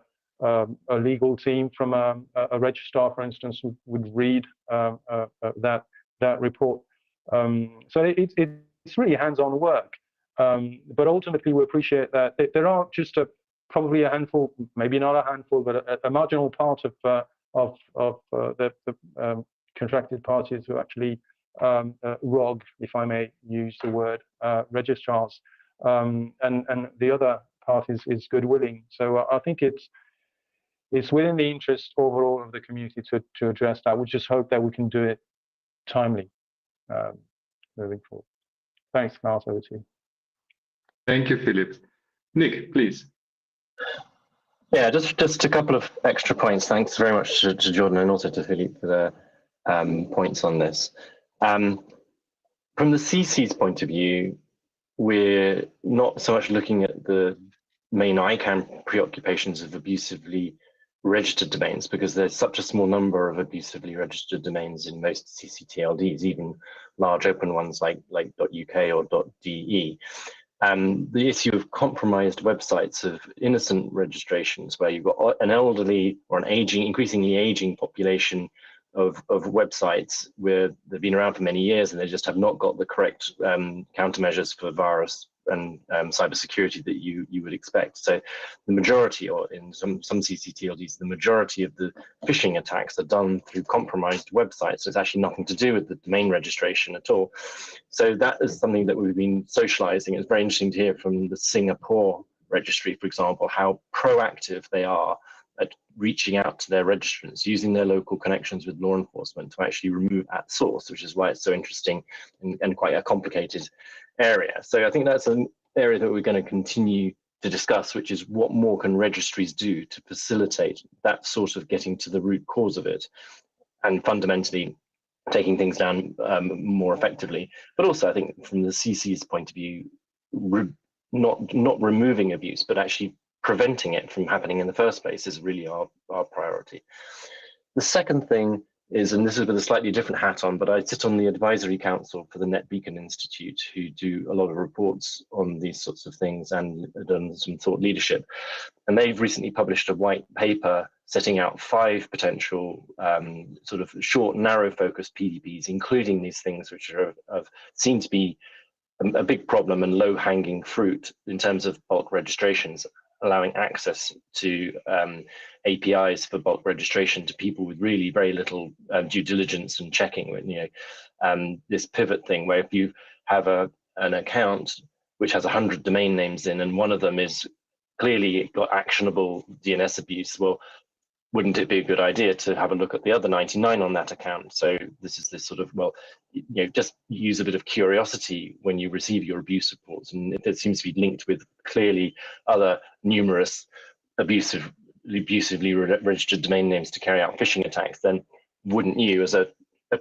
legal team from a registrar, for instance, would read that report. So it's really hands-on work, but ultimately we appreciate that there are just probably a handful, maybe not a handful, but a marginal part of the contracted parties who actually ROG, if I may use the word, registrars, and the other part is good-willing. So I think it's within the interest overall of the community to address that. We just hope that we can do it timely moving forward. Thanks, Lars, over to you. Thank you, Philippe. Nick, please. Yeah, just a couple of extra points. Thanks very much to Jordan and also to Philippe for their points on this. From the CC's point of view, we're not so much looking at the main ICANN preoccupations of abusively registered domains, because there's such a small number of abusively registered domains in most CCTLDs, even large open ones like .uk or .de. The issue of compromised websites, of innocent registrations, where you've got an elderly or an increasingly aging population of websites where they've been around for many years and they just have not got the correct countermeasures for virus and cybersecurity that you would expect. So the majority, or in some CCTLDs, the majority of the phishing attacks are done through compromised websites. So it's actually nothing to do with the domain registration at all. So that is something that we've been socializing. It's very interesting to hear from the Singapore registry, for example, how proactive they are at reaching out to their registrants, using their local connections with law enforcement to actually remove at source, which is why it's so interesting and quite a complicated area. So I think that's an area that we're going to continue to discuss, which is what more can registries do to facilitate that sort of getting to the root cause of it and fundamentally taking things down more effectively. But also I think from the CC's point of view, not removing abuse, but actually preventing it from happening in the first place is really our priority. The second thing is, and this is with a slightly different hat on, but I sit on the advisory council for the NetBeacon Institute, who do a lot of reports on these sorts of things and done some thought leadership. And they've recently published a white paper setting out 5 potential sort of short, narrow focused PDPs, including these things which are seem to be a big problem and low hanging fruit in terms of bulk registrations, allowing access to APIs for bulk registration to people with really very little due diligence and checking. You know, this pivot thing where if you have an account which has 100 domain names in, and one of them is clearly got actionable DNS abuse, well, wouldn't it be a good idea to have a look at the other 99 on that account? So this is this sort of, well, you know, just use a bit of curiosity when you receive your abuse reports. And if it seems to be linked with clearly other numerous abusively registered domain names to carry out phishing attacks, then wouldn't you, as a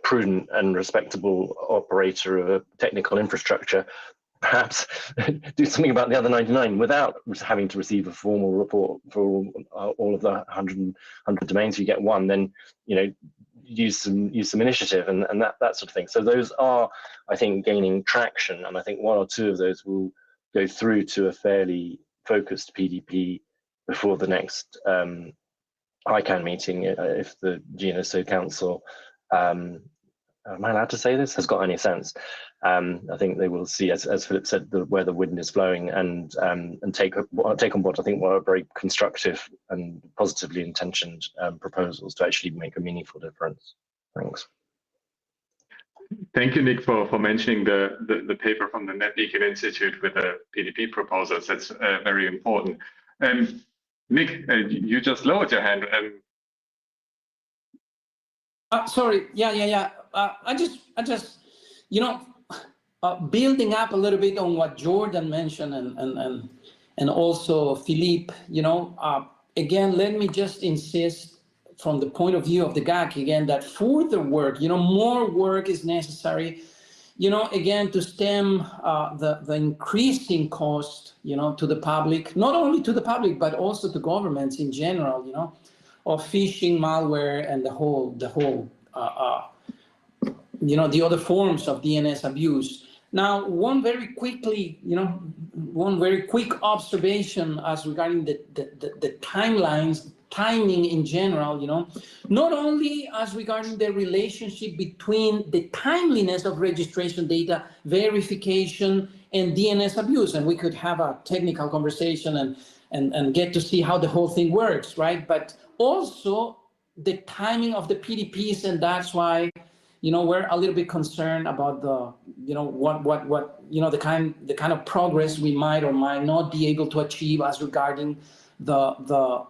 prudent and respectable operator of a technical infrastructure, perhaps do something about the other 99 without having to receive a formal report for all of the 100 domains? If you get one, then, you know, use some initiative and that sort of thing. So those are, I think, gaining traction, and I think 1 or 2 of those will go through to a fairly focused PDP before the next ICANN meeting, if the ccNSO Council, am I allowed to say this, has got any sense. I think they will see, as Philippe said, where the wind is blowing, and take on board, I think, what are very constructive and positively intentioned proposals to actually make a meaningful difference. Thanks. Thank you, Nick, for mentioning the paper from the NetBeacon Institute with the PDP proposals. That's very important. Nick, you just lowered your hand. Sorry. Yeah. I just, you know, building up a little bit on what Jordan mentioned and also Philippe, you know, again, let me just insist from the point of view of the GAC again, that further work, you know, more work is necessary, you know, again, to stem the increasing cost, you know, to the public, not only to the public, but also to governments in general, you know, of phishing, malware, and the whole you know, the other forms of DNS abuse. Now, one very quick observation as regarding the timing in general, you know, not only as regarding the relationship between the timeliness of registration data verification and DNS abuse, and we could have a technical conversation and get to see how the whole thing works, right? But also the timing of the PDPs, and that's why, you know, we're a little bit concerned about the, you know, what you know, the kind of progress we might or might not be able to achieve as regarding the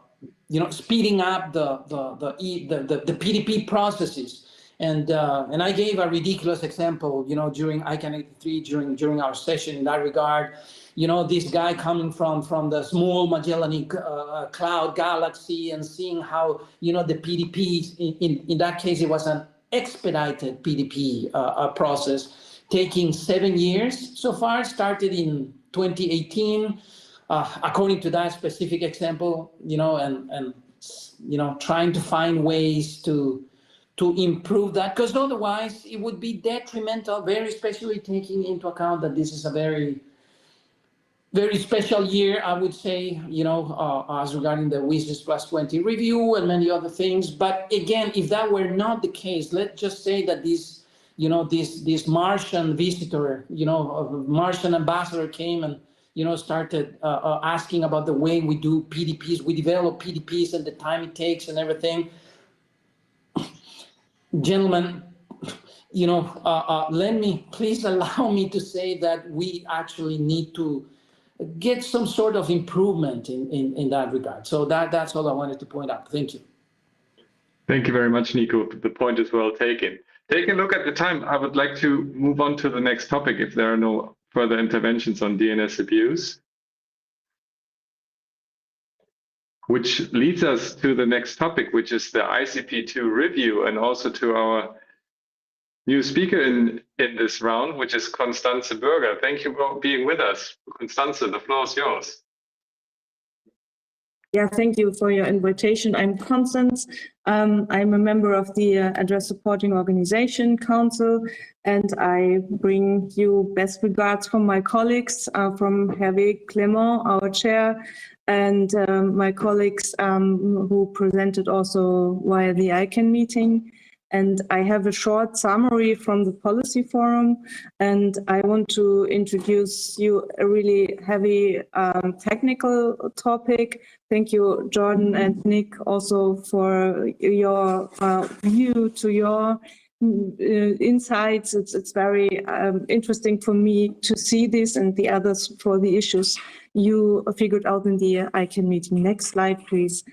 you know, speeding up the PDP processes. And I gave a ridiculous example, you know, during ICANN83 during our session in that regard. You know, this guy coming from the small Magellanic cloud galaxy and seeing how, you know, the PDP, in that case, it was an expedited PDP process, taking 7 years so far, started in 2018, according to that specific example, you know, and you know, trying to find ways to improve that, because otherwise it would be detrimental, very especially taking into account that this is a very special year, I would say, you know, as regarding the WSDIS Plus 20 review and many other things. But again, if that were not the case, let's just say that this, you know, this Martian visitor, you know, Martian ambassador came and, you know, started asking about the way we do PDPs, we develop PDPs and the time it takes and everything. Gentlemen, you know, please allow me to say that we actually need to get some sort of improvement in that regard. So that's all I wanted to point out. Thank you. Thank you very much, Nico. The point is well taken. Take a look at the time. I would like to move on to the next topic if there are no further interventions on DNS abuse, which leads us to the next topic, which is the ICP2 review, and also to our new speaker in this round, which is Constanze Buerger. Thank you for being with us. Constanze, the floor is yours. Yeah, thank you for your invitation. I'm Constanze. I'm a member of the Address Supporting Organization Council, and I bring you best regards from my colleagues, from Hervé Clément, our chair, and my colleagues who presented also via the ICANN meeting. And I have a short summary from the policy forum, and I want to introduce you a really heavy technical topic. Thank you, Jordan and Nick, also for your view to your insights. It's very interesting for me to see this, and the others for the issues you figured out in the ICANN meeting. Next slide, please.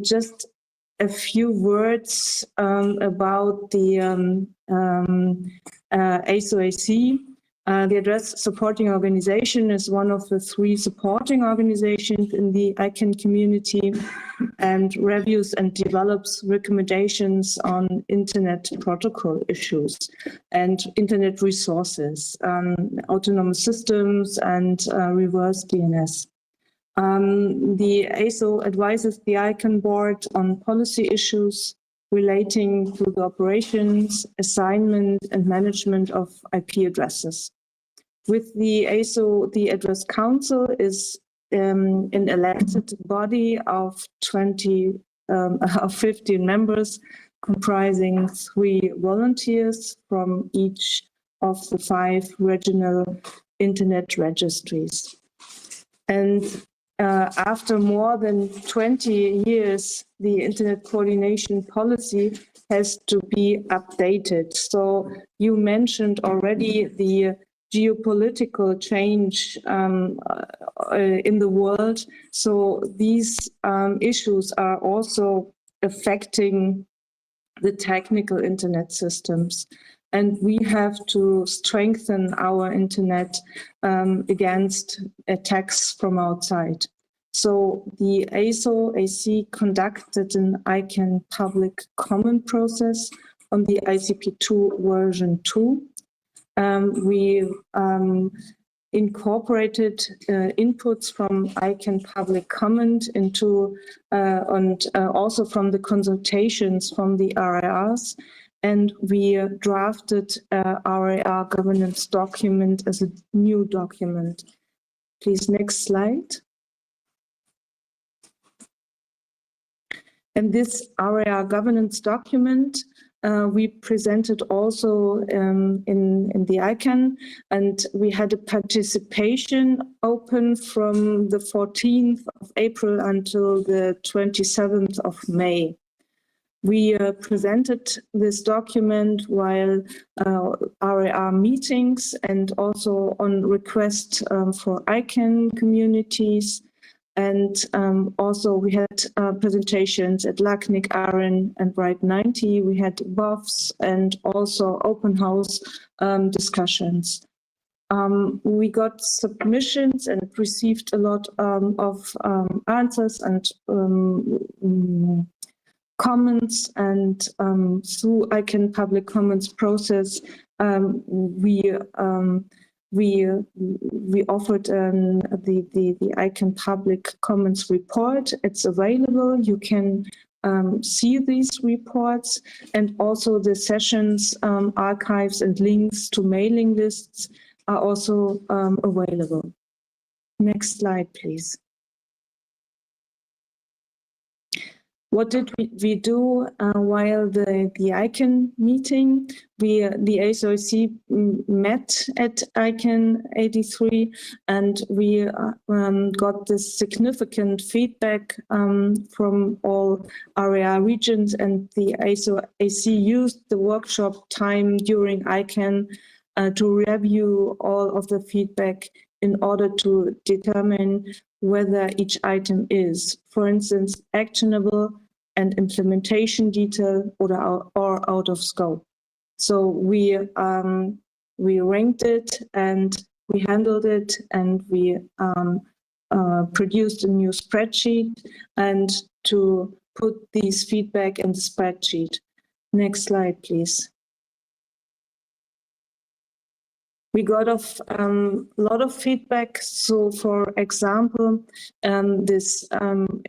Just a few words about the ASO-AC. The Address Supporting Organization is one of the 3 supporting organizations in the ICANN community and reviews and develops recommendations on Internet protocol issues and Internet resources, autonomous systems, and reverse DNS. The ASO advises the ICANN board on policy issues relating to the operations, assignment, and management of IP addresses. With the ASO, the Address Council is an elected body of 15 members, comprising 3 volunteers from each of the 5 regional Internet registries. And after more than 20 years, the Internet coordination policy has to be updated. So you mentioned already the geopolitical change in the world. So these issues are also affecting the technical Internet systems. And we have to strengthen our Internet against attacks from outside. So the ASO-AC conducted an ICANN public comment process on the ICP2 version 2. We incorporated inputs from ICANN public comment into, and also from the consultations from the RIRs. And we drafted RIR governance document as a new document. Please, next slide. And this RIR governance document we presented also in the ICANN, and we had a participation open from the 14th of April until the 27th of May. We presented this document while RIR meetings and also on request for ICANN communities. And also we had presentations at LACNIC, AREN, and Bright 90. We had BOFs and also open house discussions. We got submissions and received a lot of answers and comments, and through ICANN public comments process, we offered the ICANN public comments report. It's available. You can see these reports, and also the sessions archives and links to mailing lists are also available. Next slide, please. What did we do while the ICANN meeting? The ASO-AC met at ICANN83, and we got this significant feedback from all area regions, and the ASO-AC used the workshop time during ICANN to review all of the feedback in order to determine whether each item is, for instance, actionable and implementation detail or out of scope. So we ranked it and we handled it, and we produced a new spreadsheet and to put these feedback in the spreadsheet. Next slide, please. We got a lot of feedback. So, for example, this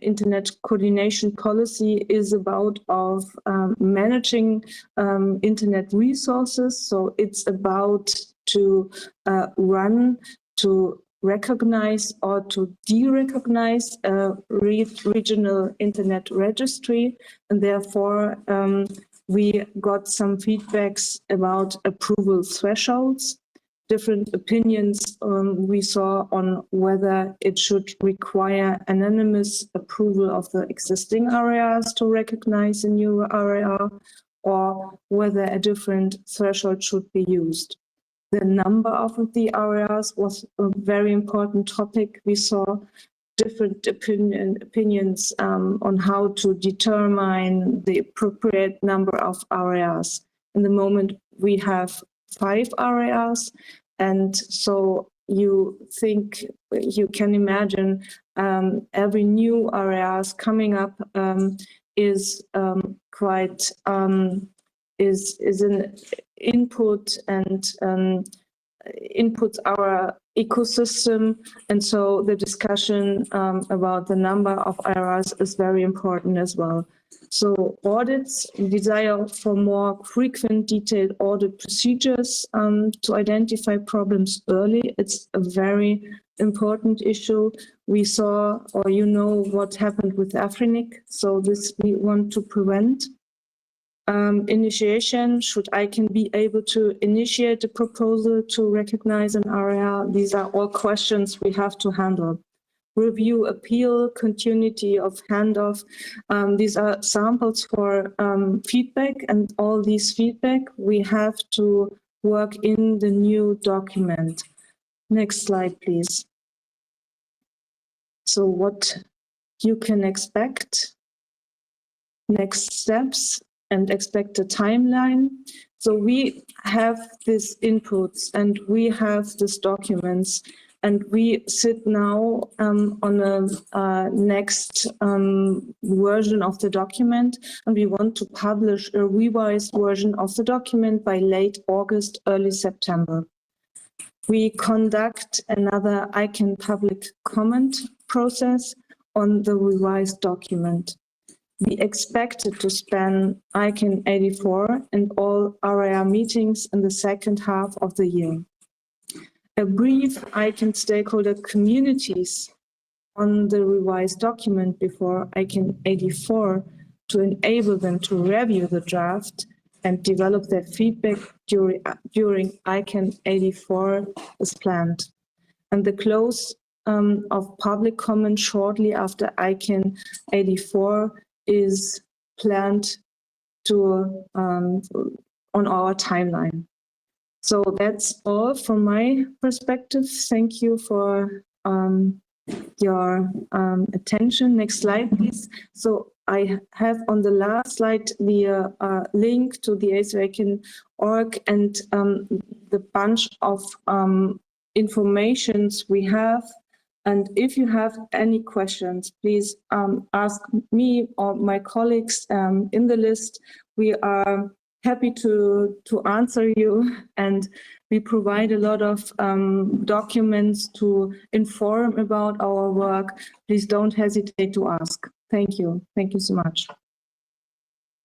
internet coordination policy is about managing internet resources. So it's about to run, to recognize or to de-recognize a regional internet registry, and therefore we got some feedbacks about approval thresholds. Different opinions we saw on whether it should require anonymous approval of the existing areas to recognize a new area, or whether a different threshold should be used. The number of the areas was a very important topic. We saw different opinions on how to determine the appropriate number of areas. In the moment, we have 5 areas, and so you can imagine every new areas coming up is quite is an input and inputs our ecosystem, and so the discussion about the number of areas is very important as well. So audits, desire for more frequent detailed audit procedures to identify problems early. It's a very important issue. We saw, or you know, what happened with Afrinic, so this we want to prevent. Initiation, should ICANN be able to initiate a proposal to recognize an area? These are all questions we have to handle. Review, appeal, continuity of handoff. These are samples for feedback, and all these feedback we have to work in the new document. Next slide, please. So what you can expect, next steps, and expect a timeline. So we have these inputs and we have these documents, and we sit now on a next version of the document, and we want to publish a revised version of the document by late August, early September. We conduct another ICANN public comment process on the revised document. We expected to span ICANN84 and all area meetings in the second half of the year. A brief ICANN stakeholder communities on the revised document before ICANN84 to enable them to review the draft and develop their feedback during ICANN84 is planned. And the close of public comment shortly after ICANN84 is planned to on our timeline. So that's all from my perspective. Thank you for your attention. Next slide, please. So I have on the last slide the link to the ICANN.org and the bunch of informations we have. And if you have any questions, please ask me or my colleagues in the list. We are happy to answer you, and we provide a lot of documents to inform about our work. Please don't hesitate to ask. Thank you. Thank you so much.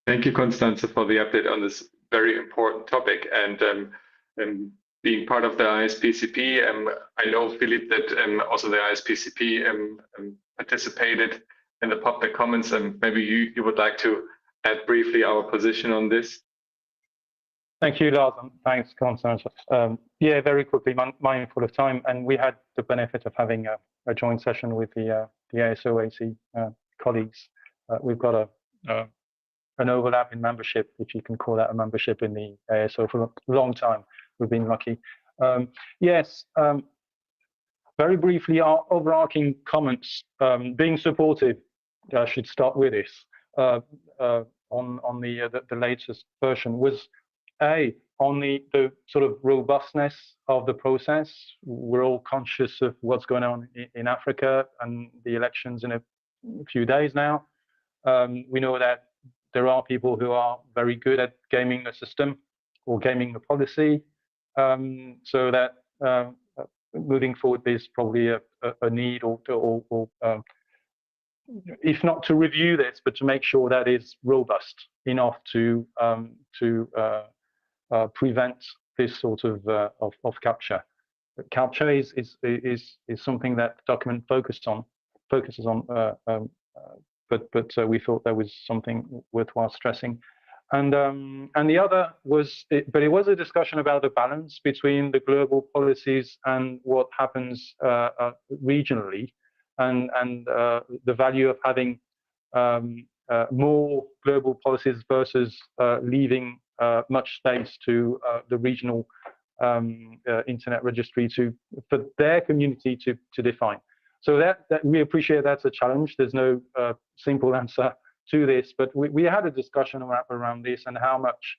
Thank you, Constanze, for the update on this very important topic. And being part of the ISPCP, I know, Philippe, that also the ISPCP participated in the public comments, and maybe you would like to add briefly our position on this. Thank you, Lars, and thanks, Constanze. Yeah, very quickly, mindful of time, and we had the benefit of having a joint session with the ASO/AC colleagues. We've got an overlap in membership, if you can call that a membership in the ASO, for a long time. We've been lucky. Yes, very briefly, our overarching comments, being supportive, I should start with this, on the latest version was on the sort of robustness of the process. We're all conscious of what's going on in Africa and the elections in a few days now. We know that there are people who are very good at gaming the system or gaming the policy. so that moving forward, there's probably a need, or if not to review this, but to make sure that it's robust enough to prevent this sort of capture. Capture is something that the document focuses on, but we thought that was something worthwhile stressing. And the other was, but it was a discussion about the balance between the global policies and what happens regionally, and the value of having more global policies versus leaving much space to the regional internet registry for their community to define. So that we appreciate that's a challenge. There's no simple answer to this, but we had a discussion around this and how much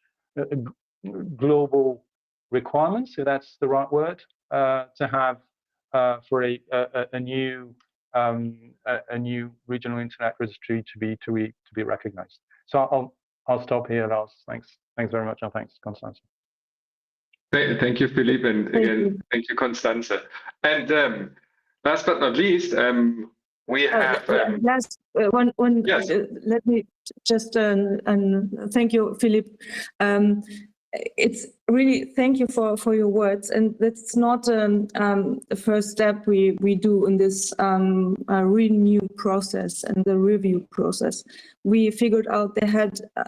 global requirements, so that's the right word, to have for a new regional internet registry to be recognized. So I'll stop here, Lars. Thanks very much, and thanks, Constanze. Thank you, Philippe, and again, thank you, Constanze. And last but not least, we have last one. Yes. Let me just thank you, Philippe. It's really, thank you for your words, and that's not the first step we do in this renew process and the review process. We figured out there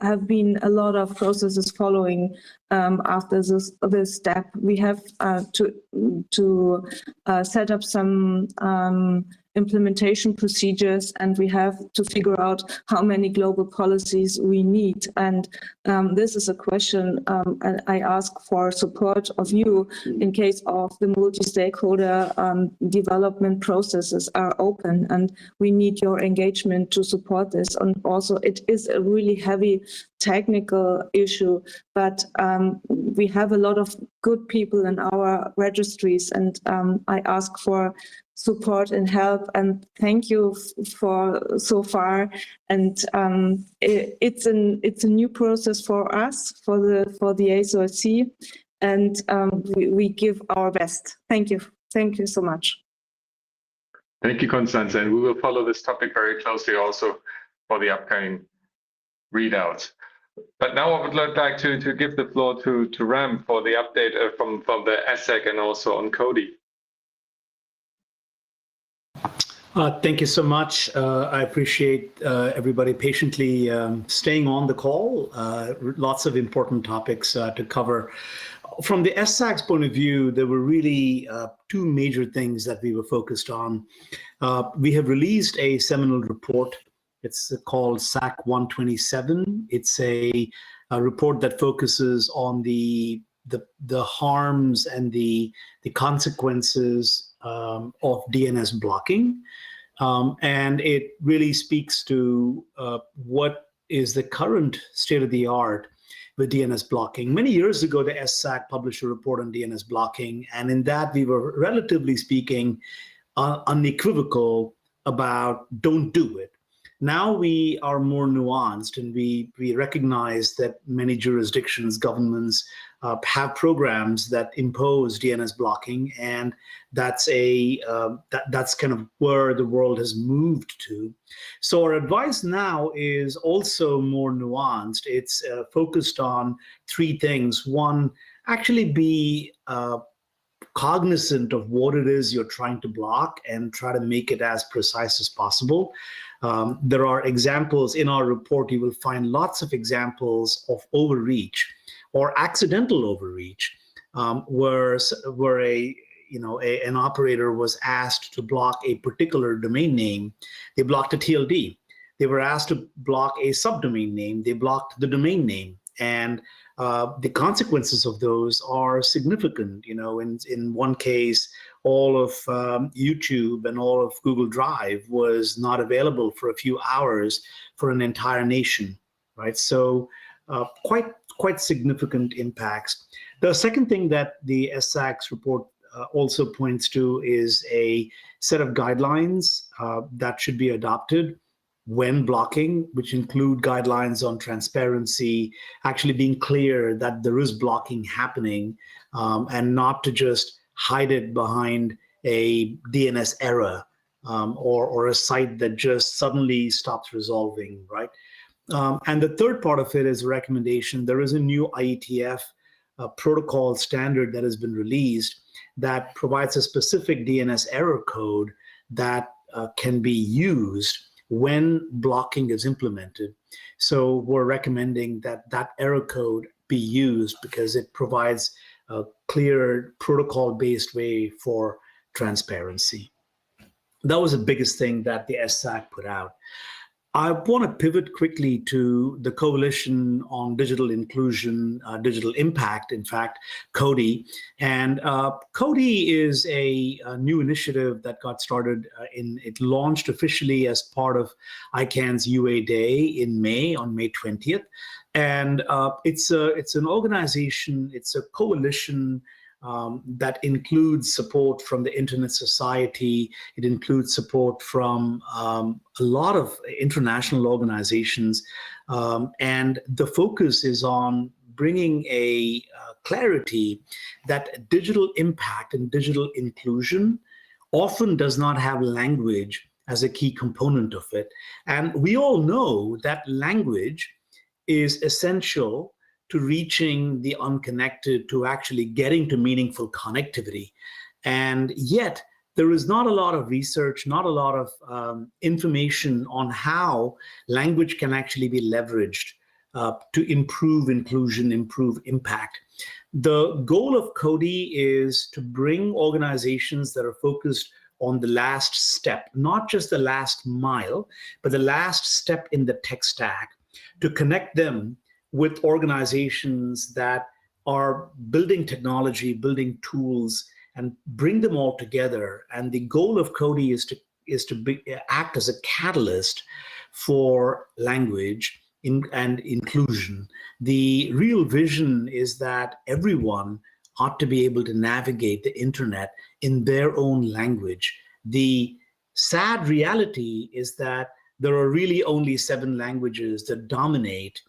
have been a lot of processes following after this step. We have to set up some implementation procedures, and we have to figure out how many global policies we need. And this is a question I ask for support of you in case of the multi-stakeholder development processes are open, and we need your engagement to support this. And also, it is a really heavy technical issue, but we have a lot of good people in our registries, and I ask for support and help, and thank you for so far. And it's a new process for us, for the SSAC, and we give our best. Thank you so much. Thank you, Constanze, and we will follow this topic very closely also for the upcoming readouts. But now I would like to give the floor to Ram for the update from the SSAC and also on Cody. Thank you so much. I appreciate everybody patiently staying on the call. Lots of important topics to cover. From the SSAC's point of view, there were really two major things that we were focused on. We have released a seminal report. It's called SAC 127. It's a report that focuses on the harms and the consequences of DNS blocking. And it really speaks to what is the current state of the art with DNS blocking. Many years ago, the SSAC published a report on DNS blocking, and in that we were, relatively speaking, unequivocal about don't do it. Now we are more nuanced, and we recognize that many jurisdictions, governments have programs that impose DNS blocking, and that's that's kind of where the world has moved to. So our advice now is also more nuanced. It's focused on three things. One, actually be cognizant of what it is you're trying to block and try to make it as precise as possible. There are examples in our report. You will find lots of examples of overreach or accidental overreach, where an operator was asked to block a particular domain name. They blocked a TLD. They were asked to block a subdomain name. They blocked the domain name, and the consequences of those are significant. In one case, all of YouTube and all of Google Drive was not available for a few hours for an entire nation, right? So quite significant impacts. The second thing that the SSAC's report also points to is a set of guidelines that should be adopted when blocking, which include guidelines on transparency, actually being clear that there is blocking happening, and not to just hide it behind a DNS error or a site that just suddenly stops resolving, right? And the third part of it is a recommendation. There is a new IETF protocol standard that has been released that provides a specific DNS error code that can be used when blocking is implemented. So we're recommending that that error code be used because it provides a clear protocol-based way for transparency. That was the biggest thing that the SSAC put out. I want to pivot quickly to the Coalition on Digital Inclusion, Digital Impact, in fact, CODI. And CODI is a new initiative that got started it launched officially as part of ICANN's UA Day in May, on May 20th. And it's an organization, it's a coalition that includes support from the Internet Society. It includes support from a lot of international organizations. And the focus is on bringing a clarity that digital impact and digital inclusion often does not have language as a key component of it. And we all know that language is essential to reaching the unconnected, to actually getting to meaningful connectivity. And yet, there is not a lot of research, not a lot of information on how language can actually be leveraged to improve inclusion, improve impact. The goal of CODI is to bring organizations that are focused on the last step, not just the last mile, but the last step in the tech stack, to connect them with organizations that are building technology, building tools, and bring them all together. And the goal of CODI is to act as a catalyst for language and inclusion. The real vision is that everyone ought to be able to navigate the internet in their own language. The sad reality is that there are really only 7 languages that dominate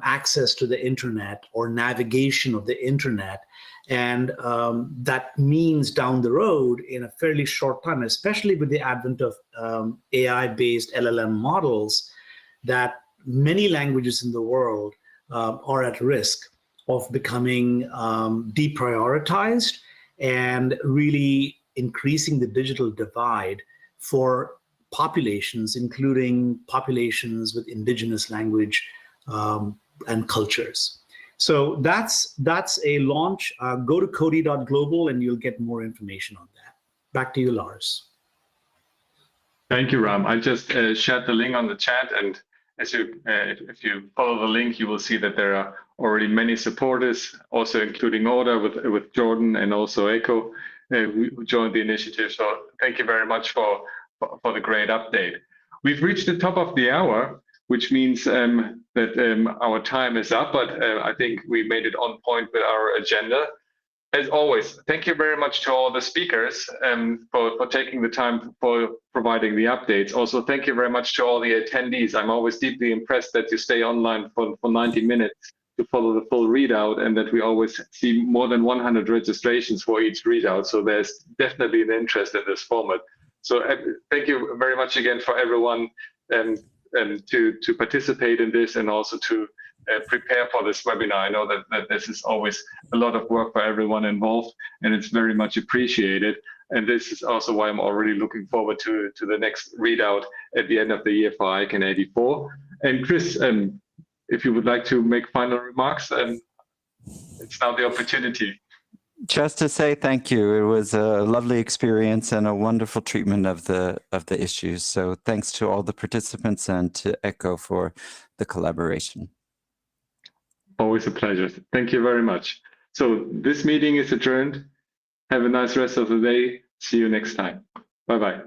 access to the internet or navigation of the internet. And that means down the road, in a fairly short time, especially with the advent of AI-based LLM models, that many languages in the world are at risk of becoming deprioritized and really increasing the digital divide for populations, including populations with indigenous language and cultures. So that's a launch. Go to codi.global and you'll get more information on that. Back to you, Lars. Thank you, Ram. I just shared the link on the chat, and as if you follow the link, you will see that there are already many supporters, also including Order with Jordan and also Echo, who joined the initiative. So thank you very much for the great update. We've reached the top of the hour, which means that our time is up, but I think we made it on point with our agenda. As always, thank you very much to all the speakers for taking the time for providing the updates. Also, thank you very much to all the attendees. I'm always deeply impressed that you stay online for 90 minutes to follow the full readout, and that we always see more than 100 registrations for each readout. So there's definitely an interest in this format. So thank you very much again for everyone to participate in this, and also to prepare for this webinar. I know that this is always a lot of work for everyone involved, and it's very much appreciated. And this is also why I'm already looking forward to the next readout at the end of the year for ICANN84. And Chris, if you would like to make final remarks, it's now the opportunity. Just to say thank you. It was a lovely experience and a wonderful treatment of the issues. So thanks to all the participants and to Echo for the collaboration. Always a pleasure. Thank you very much. So this meeting is adjourned. Have a nice rest of the day. See you next time. Bye-bye.